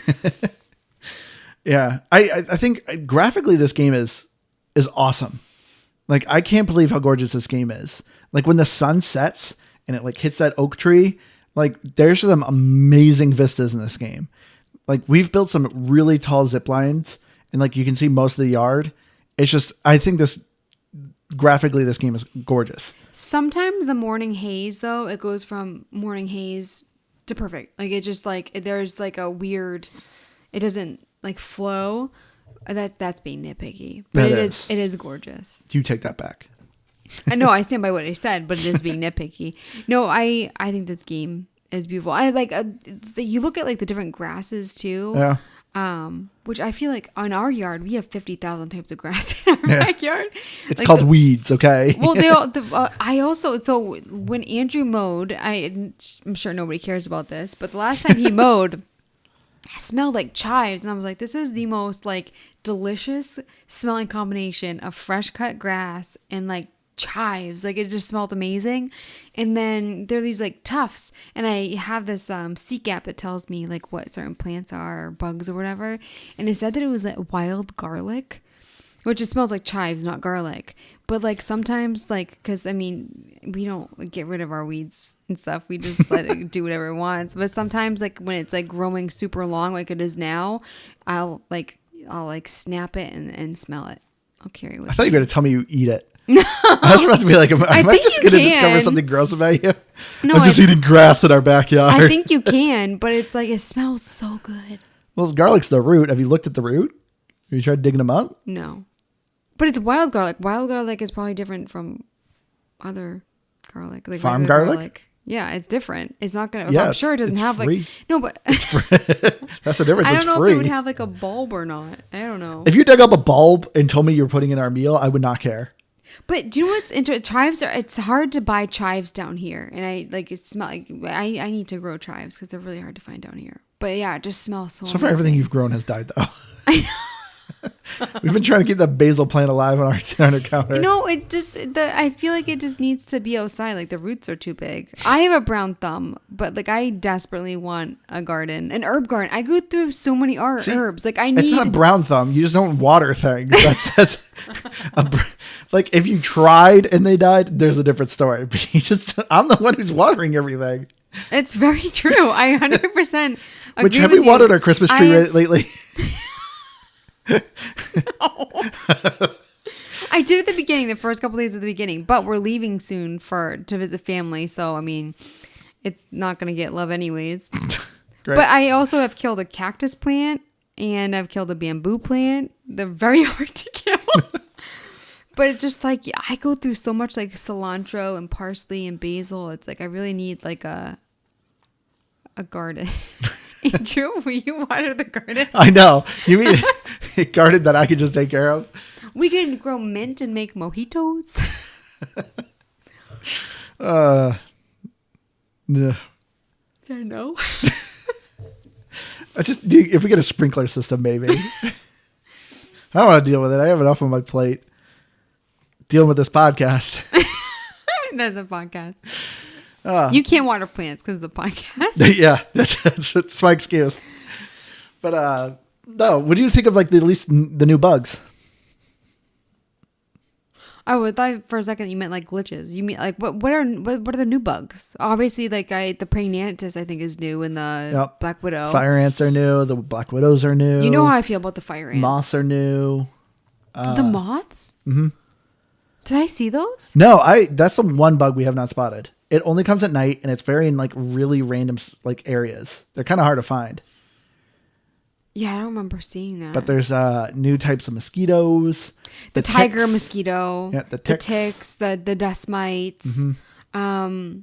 Yeah. I think graphically this game is awesome. Like, I can't believe how gorgeous this game is. Like, when the sun sets and it like hits that oak tree, like there's some amazing vistas in this game. Like, we've built some really tall zip lines and like you can see most of the yard. It's just, I think graphically this game is gorgeous. Sometimes the morning haze, though, it goes from morning haze to perfect. Like, it just like, there's like a weird, it doesn't like flow. That's being nitpicky, but it is gorgeous. You take that back. I know, I stand by what I said, but it is being nitpicky. No, I think this game is beautiful. I like you look at like the different grasses too. Yeah. Which I feel like on our yard we have 50,000 types of grass in our backyard. It's like called weeds, okay? Well, I also, so when Andrew mowed, I'm sure nobody cares about this, but the last time he mowed, I smelled like chives, and I was like, this is the most like delicious smelling combination of fresh cut grass and like chives. Like, it just smelled amazing. And then there are these like tufts, and I have this Seek app that tells me like what certain plants are or bugs or whatever, and it said that it was like wild garlic, which it smells like chives, not garlic. But like sometimes, like, because I mean, we don't get rid of our weeds and stuff, we just let it do whatever it wants. But sometimes, like when it's like growing super long like it is now, I'll snap it and smell it. I'll carry it with I thought me. you were going to tell me you eat it. I was about to be like, am I just going to discover something gross about you? No, I'm just eating grass in our backyard. I think you can, but it's like, it smells so good. Well, garlic's the root. Have you looked at the root? Have you tried digging them up? No. But it's wild garlic. Wild garlic is probably different from other garlic. Like farm regular garlic? Yeah, it's different. It's not going to... Yeah, I'm sure it doesn't have free. like... No, but... That's the difference. I It's don't know free. if it would have like a bulb or not. I don't know. If you dug up a bulb and told me you were putting in our meal, I would not care. But do you know what's interesting? Chives are... It's hard to buy chives down here. And I like... It smell like... I need to grow chives because they're really hard to find down here. But yeah, it just smells so So far, everything you've grown has died, though. We've been trying to keep the basil plant alive on our counter. No, it just I feel like it just needs to be outside. Like, the roots are too big. I have a brown thumb, but like I desperately want a garden, an herb garden. I go through so many herbs. Like, I need. It's not a brown thumb. You just don't water things. That's like, if you tried and they died, there's a different story. But I'm the one who's watering everything. It's very true. I 100% agree. Which, have we watered our Christmas tree lately? No. I did at the beginning, the first couple days at the beginning, but we're leaving soon to visit family, so I mean, it's not going to get love anyways. But I also have killed a cactus plant and I've killed a bamboo plant. They're very hard to kill. But it's just like, I go through so much like cilantro and parsley and basil. It's like I really need like a garden. Andrew, will you water the garden? I know. You mean a garden that I could just take care of? We can grow mint and make mojitos. No. I know. If we get a sprinkler system, maybe. I don't want to deal with it. I have enough on my plate dealing with this podcast. That's a podcast. You can't water plants because of the podcast. Yeah, that's my excuse. But no, what do you think of like at least the new bugs? Oh, I thought for a second you meant like glitches. You mean like what are the new bugs? Obviously, like the praying mantis I think is new, and the black widow. Fire ants are new. The black widows are new. You know how I feel about the fire ants. Moths are new. The moths? Mm-hmm. Did I see those? No, that's the one bug we have not spotted. It only comes at night, and it's very in like really random like areas. They're kind of hard to find. Yeah, I don't remember seeing that. But there's new types of mosquitoes. The tiger mosquito. Yeah, the ticks, the dust mites. Mm-hmm.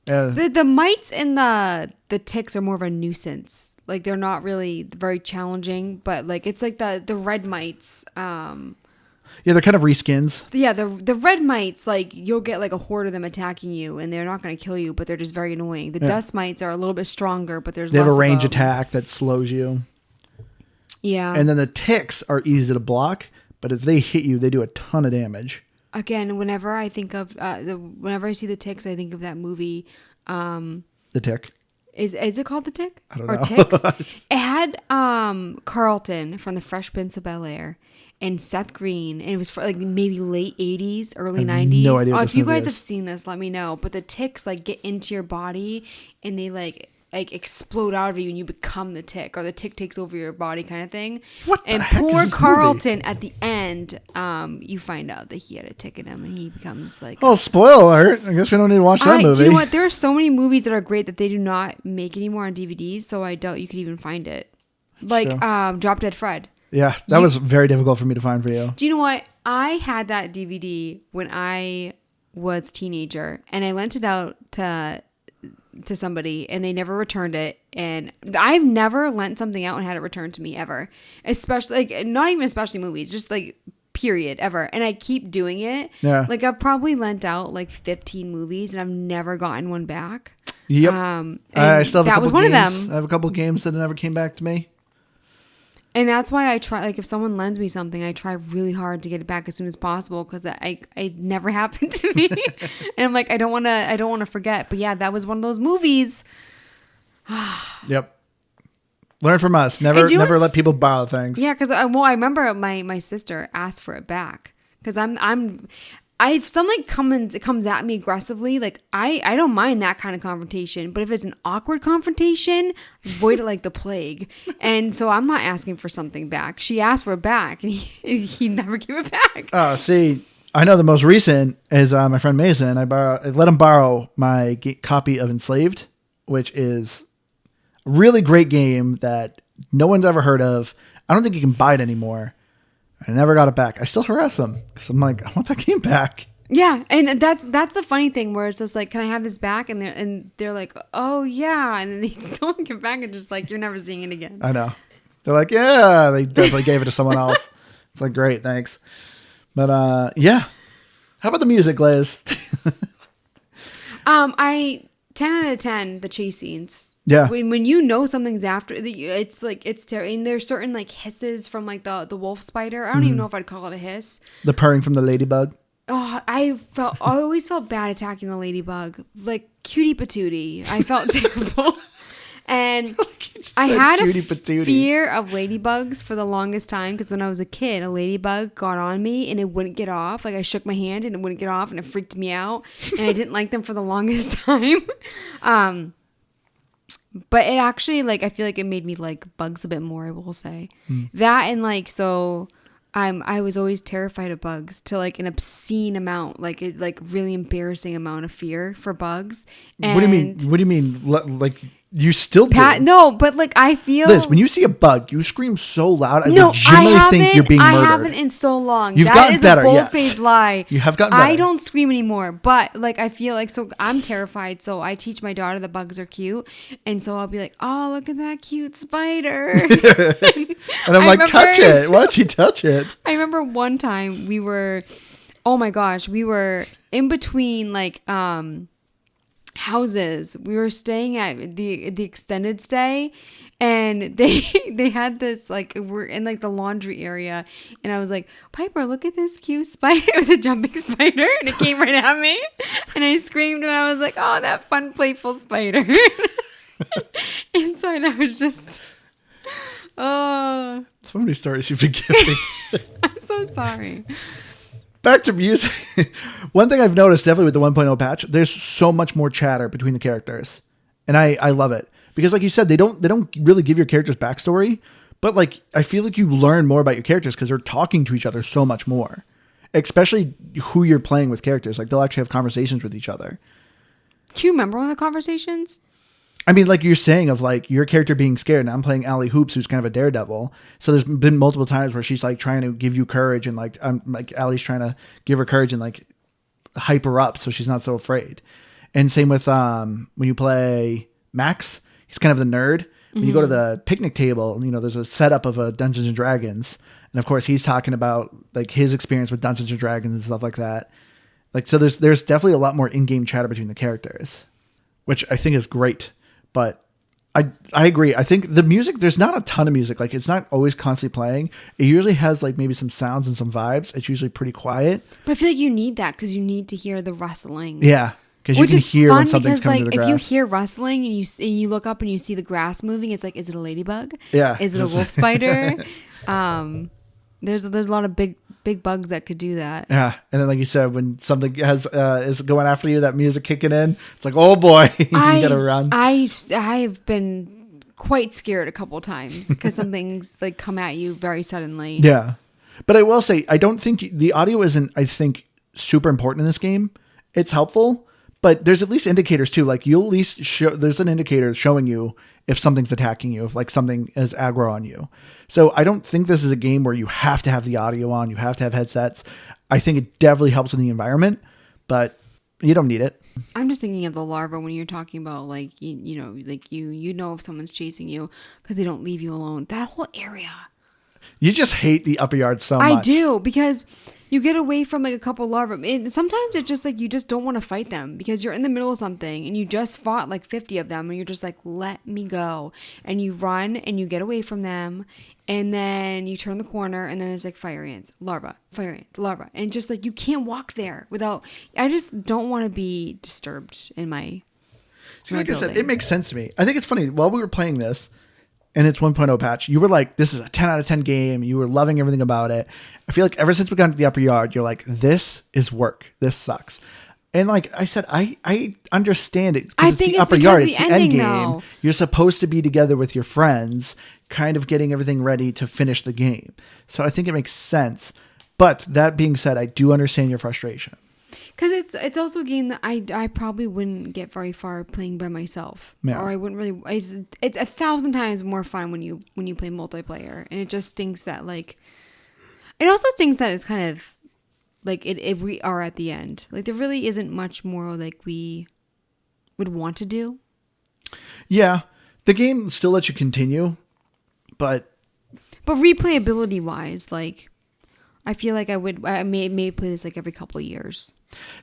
The mites and the ticks are more of a nuisance. Like, they're not really very challenging, but like it's like the red mites. Yeah, they're kind of reskins. Yeah, the red mites, like, you'll get like a horde of them attacking you, and they're not going to kill you, but they're just very annoying. The dust mites are a little bit stronger, but they have a range attack that slows you. Yeah. And then the ticks are easy to block, but if they hit you, they do a ton of damage. Again, whenever I think of whenever I see the ticks, I think of that movie. The Tick. Is it called The Tick? I don't or know. Ticks? It had Carlton from the Fresh Prince of Bel-Air and Seth Green, and it was for like maybe late 80s, early 90s. No idea what Oh, this if you movie guys is. have seen this, let me know. But the ticks like get into your body and they like explode out of you and you become the tick, or the tick takes over your body kind of thing. What the and heck is poor this Carlton at the end, you find out that he had a tick in him and he becomes like Well, spoiler alert. I guess we don't need to watch that movie. do you know what? There are so many movies that are great that they do not make anymore on DVDs, so I doubt you could even find it. Like true. Drop Dead Fred. Yeah, that was very difficult for me to find for you. Do you know what? I had that DVD when I was a teenager, and I lent it out to somebody, and they never returned it. And I've never lent something out and had it returned to me ever. Especially like not even especially movies, just like period ever. And I keep doing it. Yeah. Like I've probably lent out like 15 movies, and I've never gotten one back. Yep. I still have that a couple was one games. of them. I have a couple games that never came back to me. And that's why I try, like, if someone lends me something, I try really hard to get it back as soon as possible, because it never happened to me. And I'm like, I don't want to forget. But yeah, that was one of those movies. Yep. Learn from us. Never let people borrow things. Yeah, because I remember my sister asked for it back, because if something comes at me aggressively, like I don't mind that kind of confrontation, but if it's an awkward confrontation, avoid it like the plague. And so I'm not asking for something back. She asked for it back, and he never gave it back. Oh, see, I know the most recent is my friend Mason. I let him borrow my copy of Enslaved, which is a really great game that no one's ever heard of. I don't think you can buy it anymore. I never got it back. I still harass them because I'm like, I want that game back. Yeah, and that's the funny thing, where it's just like, can I have this back? And they're like, oh yeah, and then they still don't give it back, and just like, you're never seeing it again. I know. They're like, yeah, they definitely gave it to someone else. It's like, great, thanks. But yeah. How about the music, Liz? 10 out of 10, the chase scenes. Yeah. When you know something's after, it's like, it's terrible. And there's certain like hisses from like the wolf spider. I don't even know if I'd call it a hiss. The purring from the ladybug. Oh, I always felt bad attacking the ladybug. Like, cutie patootie. I felt terrible. And I had a fear of ladybugs for the longest time, because when I was a kid, a ladybug got on me and it wouldn't get off. Like, I shook my hand and it wouldn't get off, and it freaked me out. And I didn't like them for the longest time. But it actually, like, I feel like it made me like bugs a bit more, I will say. That, and like, so I was always terrified of bugs to like an obscene amount, like really embarrassing amount of fear for bugs. And What do you mean? Like, you still do? No, but like, I feel, Liz, when you see a bug, you scream so loud. I legitimately think you're being murdered. I haven't in so long. You've gotten better. That is a bold-faced lie. You have gotten better. I don't scream anymore, but like, I feel like, so I'm terrified. So I teach my daughter that bugs are cute, and so I'll be like, "Oh, look at that cute spider," and I'm like, "Touch it! Why don't you touch it?" I remember one time we were in between like houses. We were staying at the extended stay, and they had this, like, we're in like the laundry area, and I was like, "Piper, look at this cute spider." It was a jumping spider, and it came right at me, and I screamed, and I was like, "Oh, that fun playful spider." Inside I was just, oh, so many stories you've been giving. I'm so sorry. Back to music. One thing I've noticed definitely with the 1.0 patch, there's so much more chatter between the characters. And I love it. Because like you said, they don't really give your characters backstory, but like, I feel like you learn more about your characters because they're talking to each other so much more. Especially who you're playing with characters. Like, they'll actually have conversations with each other. Do you remember one of the conversations? I mean, like you're saying, of like your character being scared, and I'm playing Allie Hoops, who's kind of a daredevil. So there's been multiple times where she's like trying to give you courage, and like I'm like Allie's trying to give her courage and like hype her up so she's not so afraid. And same with when you play Max, he's kind of the nerd. When you go to the picnic table, you know, there's a setup of a Dungeons and Dragons, and of course he's talking about like his experience with Dungeons and Dragons and stuff like that. Like, so there's definitely a lot more in-game chatter between the characters, which I think is great. But I agree. I think the music, there's not a ton of music. Like, it's not always constantly playing. It usually has like maybe some sounds and some vibes. It's usually pretty quiet. But I feel like you need that, because you need to hear the rustling. Yeah. because you can hear when something's coming to the grass. If you hear rustling and you look up and you see the grass moving, it's like, is it a ladybug? Yeah. Is it a wolf spider? There's a lot of big bugs that could do that. Yeah, and then like you said, when something is going after you, that music kicking in, it's like, oh boy, you gotta run. I've been quite scared a couple times because something's like come at you very suddenly. Yeah, but I will say, I don't think the audio isn't, I think, super important in this game. It's helpful, but there's at least indicators too. Like you'll at least there's an indicator showing you if something's attacking you, if like something is aggro on you. So I don't think this is a game where you have to have the audio on, you have to have headsets. I think it definitely helps with the environment, but you don't need it. I'm just thinking of the larva when you're talking about like, you know, like you know if someone's chasing you because they don't leave you alone. That whole area. You just hate the upper yard so much. I do, because you get away from like a couple larvae. And sometimes it's just like you just don't want to fight them because you're in the middle of something and you just fought like 50 of them and you're just like, let me go. And you run and you get away from them and then you turn the corner and then there's like fire ants, larva, and just like you can't walk there without. I just don't want to be disturbed in my. See, like I said, it makes sense to me. I think it's funny. While we were playing this, and it's 1.0 patch, you were like, this is a 10 out of 10 game. You were loving everything about it. I feel like ever since we got into the upper yard, you're like, this is work. This sucks. And like I said, I understand it. I think it's the upper yard. It's the end game. Though. You're supposed to be together with your friends, kind of getting everything ready to finish the game. So I think it makes sense. But that being said, I do understand your frustration. Because it's also a game that I probably wouldn't get very far playing by myself, or I wouldn't really. It's 1,000 times more fun when you play multiplayer, and it just stinks that like. It also stinks that it's kind of like we are at the end. Like there really isn't much more like we would want to do. Yeah, the game still lets you continue, but replayability wise, like I feel like I may play this like every couple of years.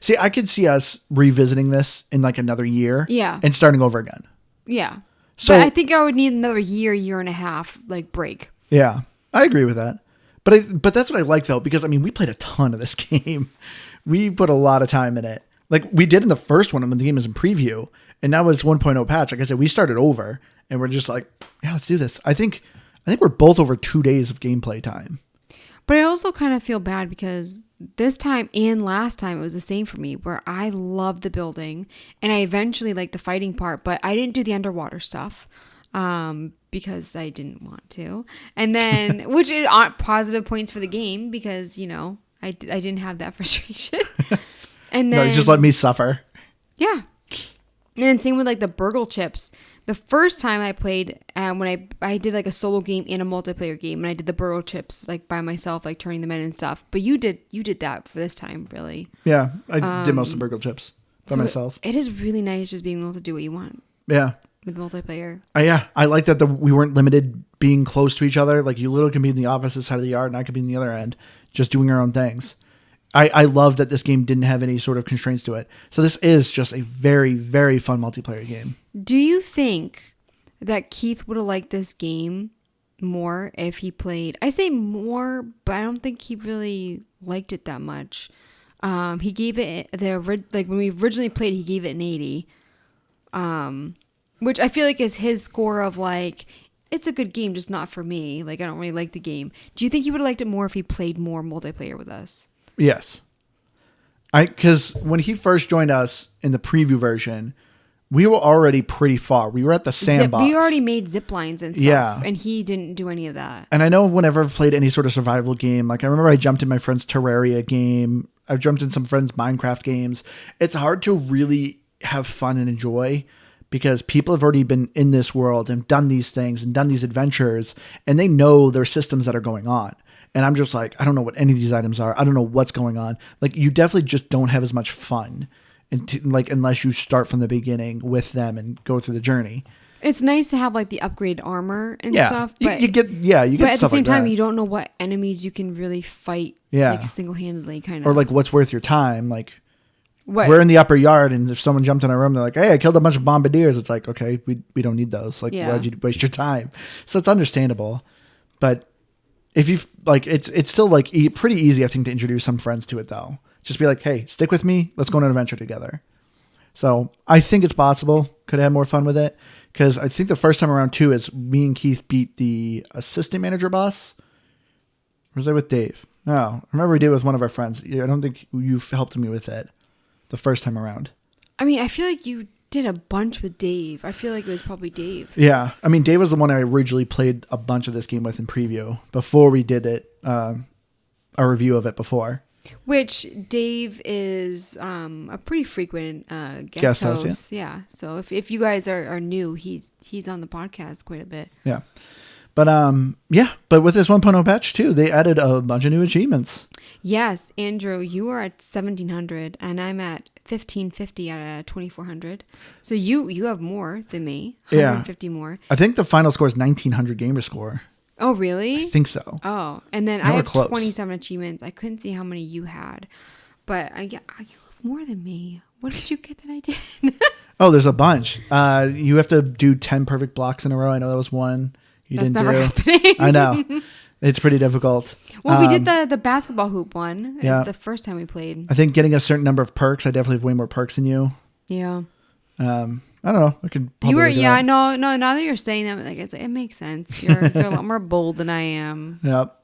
See, I could see us revisiting this in like another year. Yeah. And starting over again. Yeah. So but I think I would need another year and a half like break. Yeah. I agree with that. But that's what I like though, because I mean, we played a ton of this game. We put a lot of time in it. Like we did in the first one when the game was in preview, and now it's 1.0 patch. Like I said, we started over and we're just like, yeah, let's do this. I think we're both over 2 days of gameplay time. But I also kind of feel bad because this time and last time it was the same for me, where I loved the building and I eventually liked the fighting part, but I didn't do the underwater stuff because I didn't want to. And then, which is positive points for the game because, you know, I didn't have that frustration. And then no, you just let me suffer. Yeah. And then same with like the burgle chips. The first time I played, when I did like a solo game and a multiplayer game, and I did the burgle chips like by myself, like turning them in and stuff. But you did that for this time, really. Yeah, I did most of the burgle chips by myself. It is really nice just being able to do what you want. Yeah. With multiplayer. Yeah, I like that we weren't limited being close to each other. Like you literally can be in the opposite side of the yard, and I could be in the other end, just doing our own things. I love that this game didn't have any sort of constraints to it. So this is just a very, very fun multiplayer game. Do you think that Keith would have liked this game more if he played? I say more, but I don't think he really liked it that much. He gave it like when we originally played, he gave it an 80, which I feel like is his score of like, it's a good game, just not for me. Like I don't really like the game. Do you think he would have liked it more if he played more multiplayer with us? Yes. Because when he first joined us in the preview version, we were already pretty far. We were at the sandbox. We already made zip lines and stuff. Yeah. And he didn't do any of that. And I know whenever I've played any sort of survival game, like I remember I jumped in my friend's Terraria game. I've jumped in some friends' Minecraft games. It's hard to really have fun and enjoy because people have already been in this world and done these things and done these adventures, and they know their systems that are going on. And I'm just like, I don't know what any of these items are. I don't know what's going on. Like you definitely just don't have as much fun unless you start from the beginning with them and go through the journey. It's nice to have like the upgraded armor and stuff. But you get but at the same time, you don't know what enemies you can really fight like single-handedly kind of. Or like what's worth your time. Like we're in the upper yard and if someone jumped in our room, they're like, hey, I killed a bunch of bombardiers. It's like, okay, we don't need those. Like why'd you waste your time? So it's understandable. But if you like, it's still like pretty easy, I think, to introduce some friends to it though. Just be like, hey, stick with me. Let's go on an adventure together. So I think it's possible. Could have had more fun with it. Because I think the first time around too is me and Keith beat the assistant manager boss. Or was I with Dave? No, I remember we did it with one of our friends. I don't think you helped me with it the first time around. I mean, I feel like you did a bunch with Dave. I feel like it was probably Dave. Yeah. I mean, Dave was the one I originally played a bunch of this game with in preview before we did it, a review of it before. Which Dave is a pretty frequent guest host. Yeah. So if you guys are new, he's on the podcast quite a bit. Yeah. But but with this 1.0 patch too, they added a bunch of new achievements. Yes, Andrew, you are at 1700 and I'm at 1550 at 2400. So you have more than me. 150 more. I think the final score is 1900 gamer score. Oh, really? I think so. Oh, and then I have 27 achievements. I couldn't see how many you had, but you have more than me. What did you get that I did? Oh, there's a bunch. You have to do 10 perfect blocks in a row. I know that was one you That's didn't never do. happening. I know. It's pretty difficult. Well, we did the basketball hoop one the first time we played. I think getting a certain number of perks, I definitely have way more perks than you. Yeah. I don't know. I could probably no. Now that you're saying that, like it makes sense. You're a lot more bold than I am. Yep.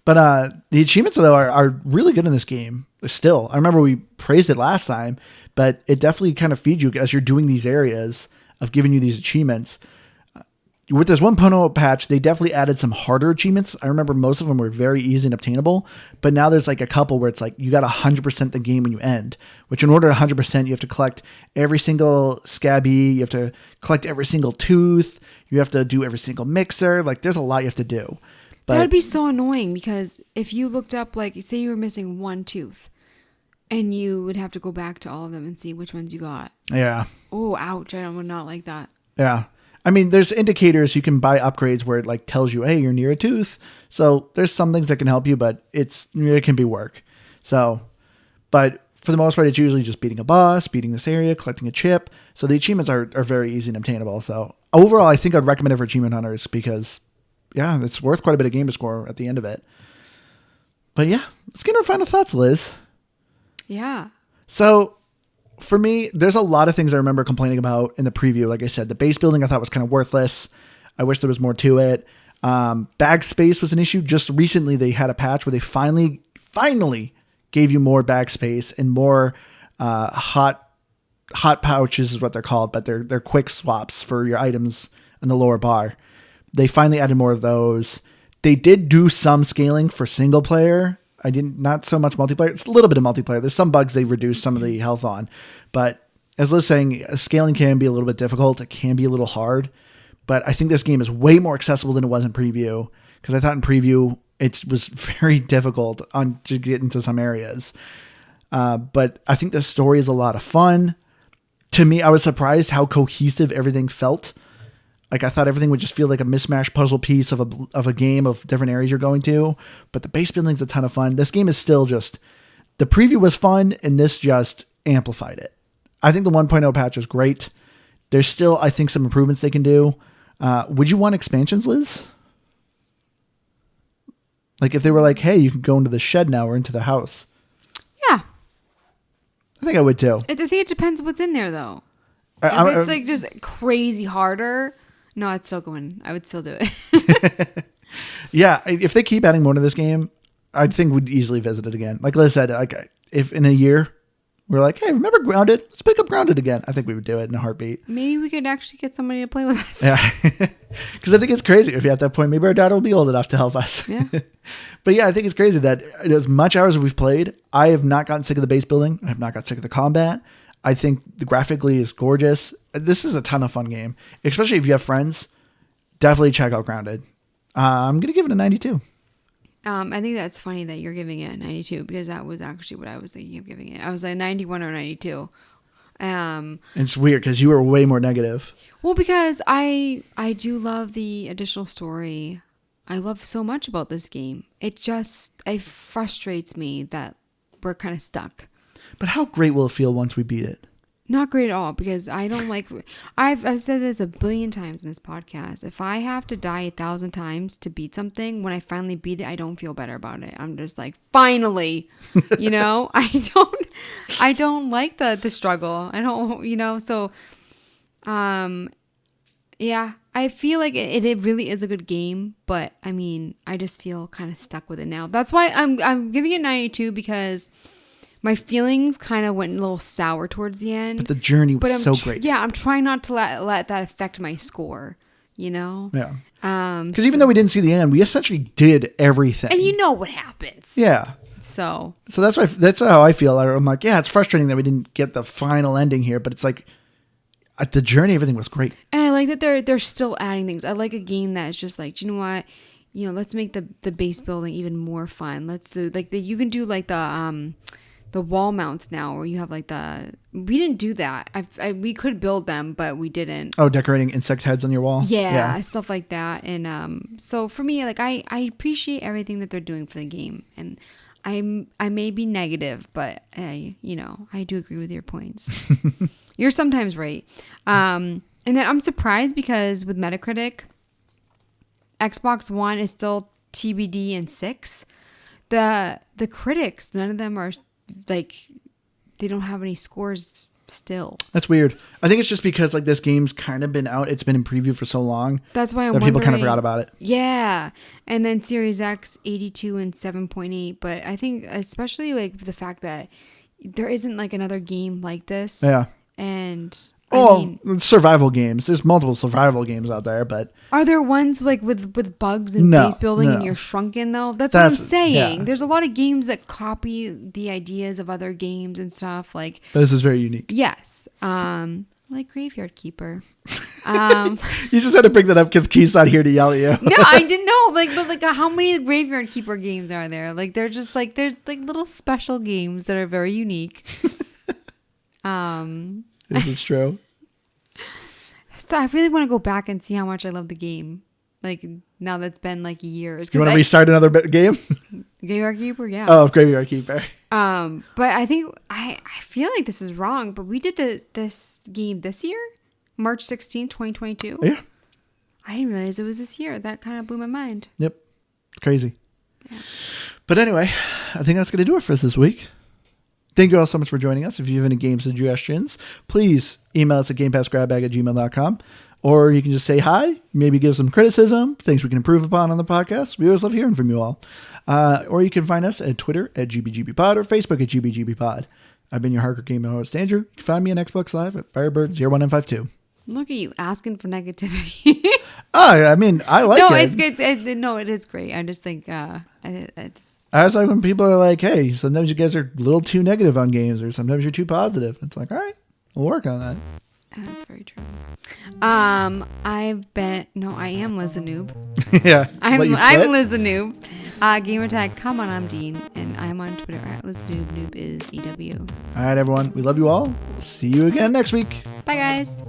But the achievements though are really good in this game. Still, I remember we praised it last time, but it definitely kind of feeds you as you're doing these areas of giving you these achievements. With this 1.0 patch, they definitely added some harder achievements. I remember most of them were very easy and obtainable, but now there's like a couple where it's like you got 100% the game when you end, which in order to 100%, you have to collect every single scabby, you have to collect every single tooth, you have to do every single mixer. Like there's a lot you have to do. But that would be so annoying because if you looked up, like say you were missing one tooth and you would have to go back to all of them and see which ones you got. Yeah. Oh, ouch. I would not like that. Yeah. I mean, there's indicators you can buy upgrades where it like tells you, hey, you're near a tooth. So there's some things that can help you, but it can be work. So, but for the most part, it's usually just beating a boss, beating this area, collecting a chip. So the achievements are very easy and obtainable. So overall, I think I'd recommend it for achievement hunters because, yeah, it's worth quite a bit of gamer score at the end of it. But yeah, let's get our final thoughts, Liz. Yeah. So for me, there's a lot of things I remember complaining about in the preview. Like I said, the base building I thought was kind of worthless. I wish there was more to it. Bag space was an issue. Just recently, they had a patch where they finally gave you more bag space and more hot pouches is what they're called, but they're quick swaps for your items in the lower bar. They finally added more of those. They did do some scaling for single player. Not so much multiplayer. It's a little bit of multiplayer. There's some bugs they reduced some of the health on, but as Liz saying, scaling can be a little bit difficult. It can be a little hard, but I think this game is way more accessible than it was in preview. Because I thought in preview it was very difficult to get into some areas. But I think the story is a lot of fun. To me, I was surprised how cohesive everything felt. Like I thought everything would just feel like a mismatched puzzle piece of a game of different areas you're going to, but the base building's a ton of fun. This game is still just, the preview was fun and this just amplified it. I think the 1.0 patch is great. There's still, I think, some improvements they can do. Would you want expansions, Liz? Like if they were like, hey, you can go into the shed now or into the house. Yeah. I think I would too. I think it depends what's in there though. If it's like just crazy harder, no, I'd still go in. I would still do it. Yeah, if they keep adding more to this game, I think we'd easily visit it again. Like Liz said, like if in a year we're like, hey, remember Grounded? Let's pick up Grounded again. I think we would do it in a heartbeat. Maybe we could actually get somebody to play with us. Yeah, because I think it's crazy if you're at that point. Maybe our dad will be old enough to help us. Yeah. But yeah, I think it's crazy that as much hours as we've played, I have not gotten sick of the base building. I have not got sick of the combat. I think the graphically is gorgeous. This is a ton of fun game, especially if you have friends. Definitely check out Grounded. I'm going to give it a 92. I think that's funny that you're giving it a 92 because that was actually what I was thinking of giving it. I was like 91 or 92. It's weird because you were way more negative. Well, because I do love the additional story. I love so much about this game. It frustrates me that we're kind of stuck. But how great will it feel once we beat it? Not great at all, because I don't like. I've said this a billion times in this podcast. If I have to die 1,000 times to beat something, when I finally beat it, I don't feel better about it. I'm just like, finally, you know. I don't like the struggle. I don't, you know. So, yeah, I feel like it really is a good game, but I mean, I just feel kind of stuck with it now. That's why I'm giving it 92, because my feelings kind of went a little sour towards the end. But the journey was so great. Yeah, I'm trying not to let that affect my score, you know? Yeah. Because even though we didn't see the end, we essentially did everything. And you know what happens. Yeah. So that's how I feel. I'm like, yeah, it's frustrating that we didn't get the final ending here, but it's like at the journey, everything was great. And I like that they're still adding things. I like a game that's just like, do you know what? You know, let's make the base building even more fun. Let's do you can do like the wall mounts now, where you have like we didn't do that. We could build them, but we didn't. Oh, decorating insect heads on your wall. Yeah, stuff like that. And so for me, like I appreciate everything that they're doing for the game, and I may be negative, but I do agree with your points. You're sometimes right. And then I'm surprised, because with Metacritic, Xbox One is still TBD and 6. The critics, none of them are like, they don't have any scores still. That's weird. I think it's just because like this game's kind of been out. It's been in preview for so long. That's why people kind of forgot about it. Yeah. And then Series X 82 and 7.8. But I think especially like the fact that there isn't like another game like this. Yeah. And survival games. There's multiple survival games out there, but are there ones like with bugs and base building and you're shrunken though? That's what I'm saying. Yeah. There's a lot of games that copy the ideas of other games and stuff. Like, but this is very unique. Yes. Like Graveyard Keeper. You just had to bring that up because Keith's not here to yell at you. No, I didn't know. But how many Graveyard Keeper games are there? Like they're like little special games that are very unique. This is true. So I really want to go back and see how much I love the game. Like now that's been like years. You want to restart another game? Graveyard Keeper, yeah. Oh, Graveyard Keeper. But I think I feel like this is wrong. But we did this game this year, March 16th, 2022. Yeah. I didn't realize it was this year. That kind of blew my mind. Yep. Crazy. Yeah. But anyway, I think that's going to do it for us this week. Thank you all so much for joining us. If you have any game suggestions, please email us at gamepassgrabbag@gmail.com. Or you can just say hi, maybe give some criticism, things we can improve upon on the podcast. We always love hearing from you all. Or you can find us at Twitter at GBGBpod or Facebook at GBGBpod. I've been your hardcore gamer host, Andrew. You can find me on Xbox Live at Firebird01952. Look at you asking for negativity. I mean, I like it. No, it's good. No, it is great. I just think I was like, when people are like, hey, sometimes you guys are a little too negative on games, or sometimes you're too positive. It's like, all right, we'll work on that. That's very true. I am Liz the Noob. Yeah. I'm Liz the Noob. Gamertag, come on, I'm Dean, and I'm on Twitter at Liz the Noob. Noob is EW. All right, everyone. We love you all. We'll see you again next week. Bye, guys.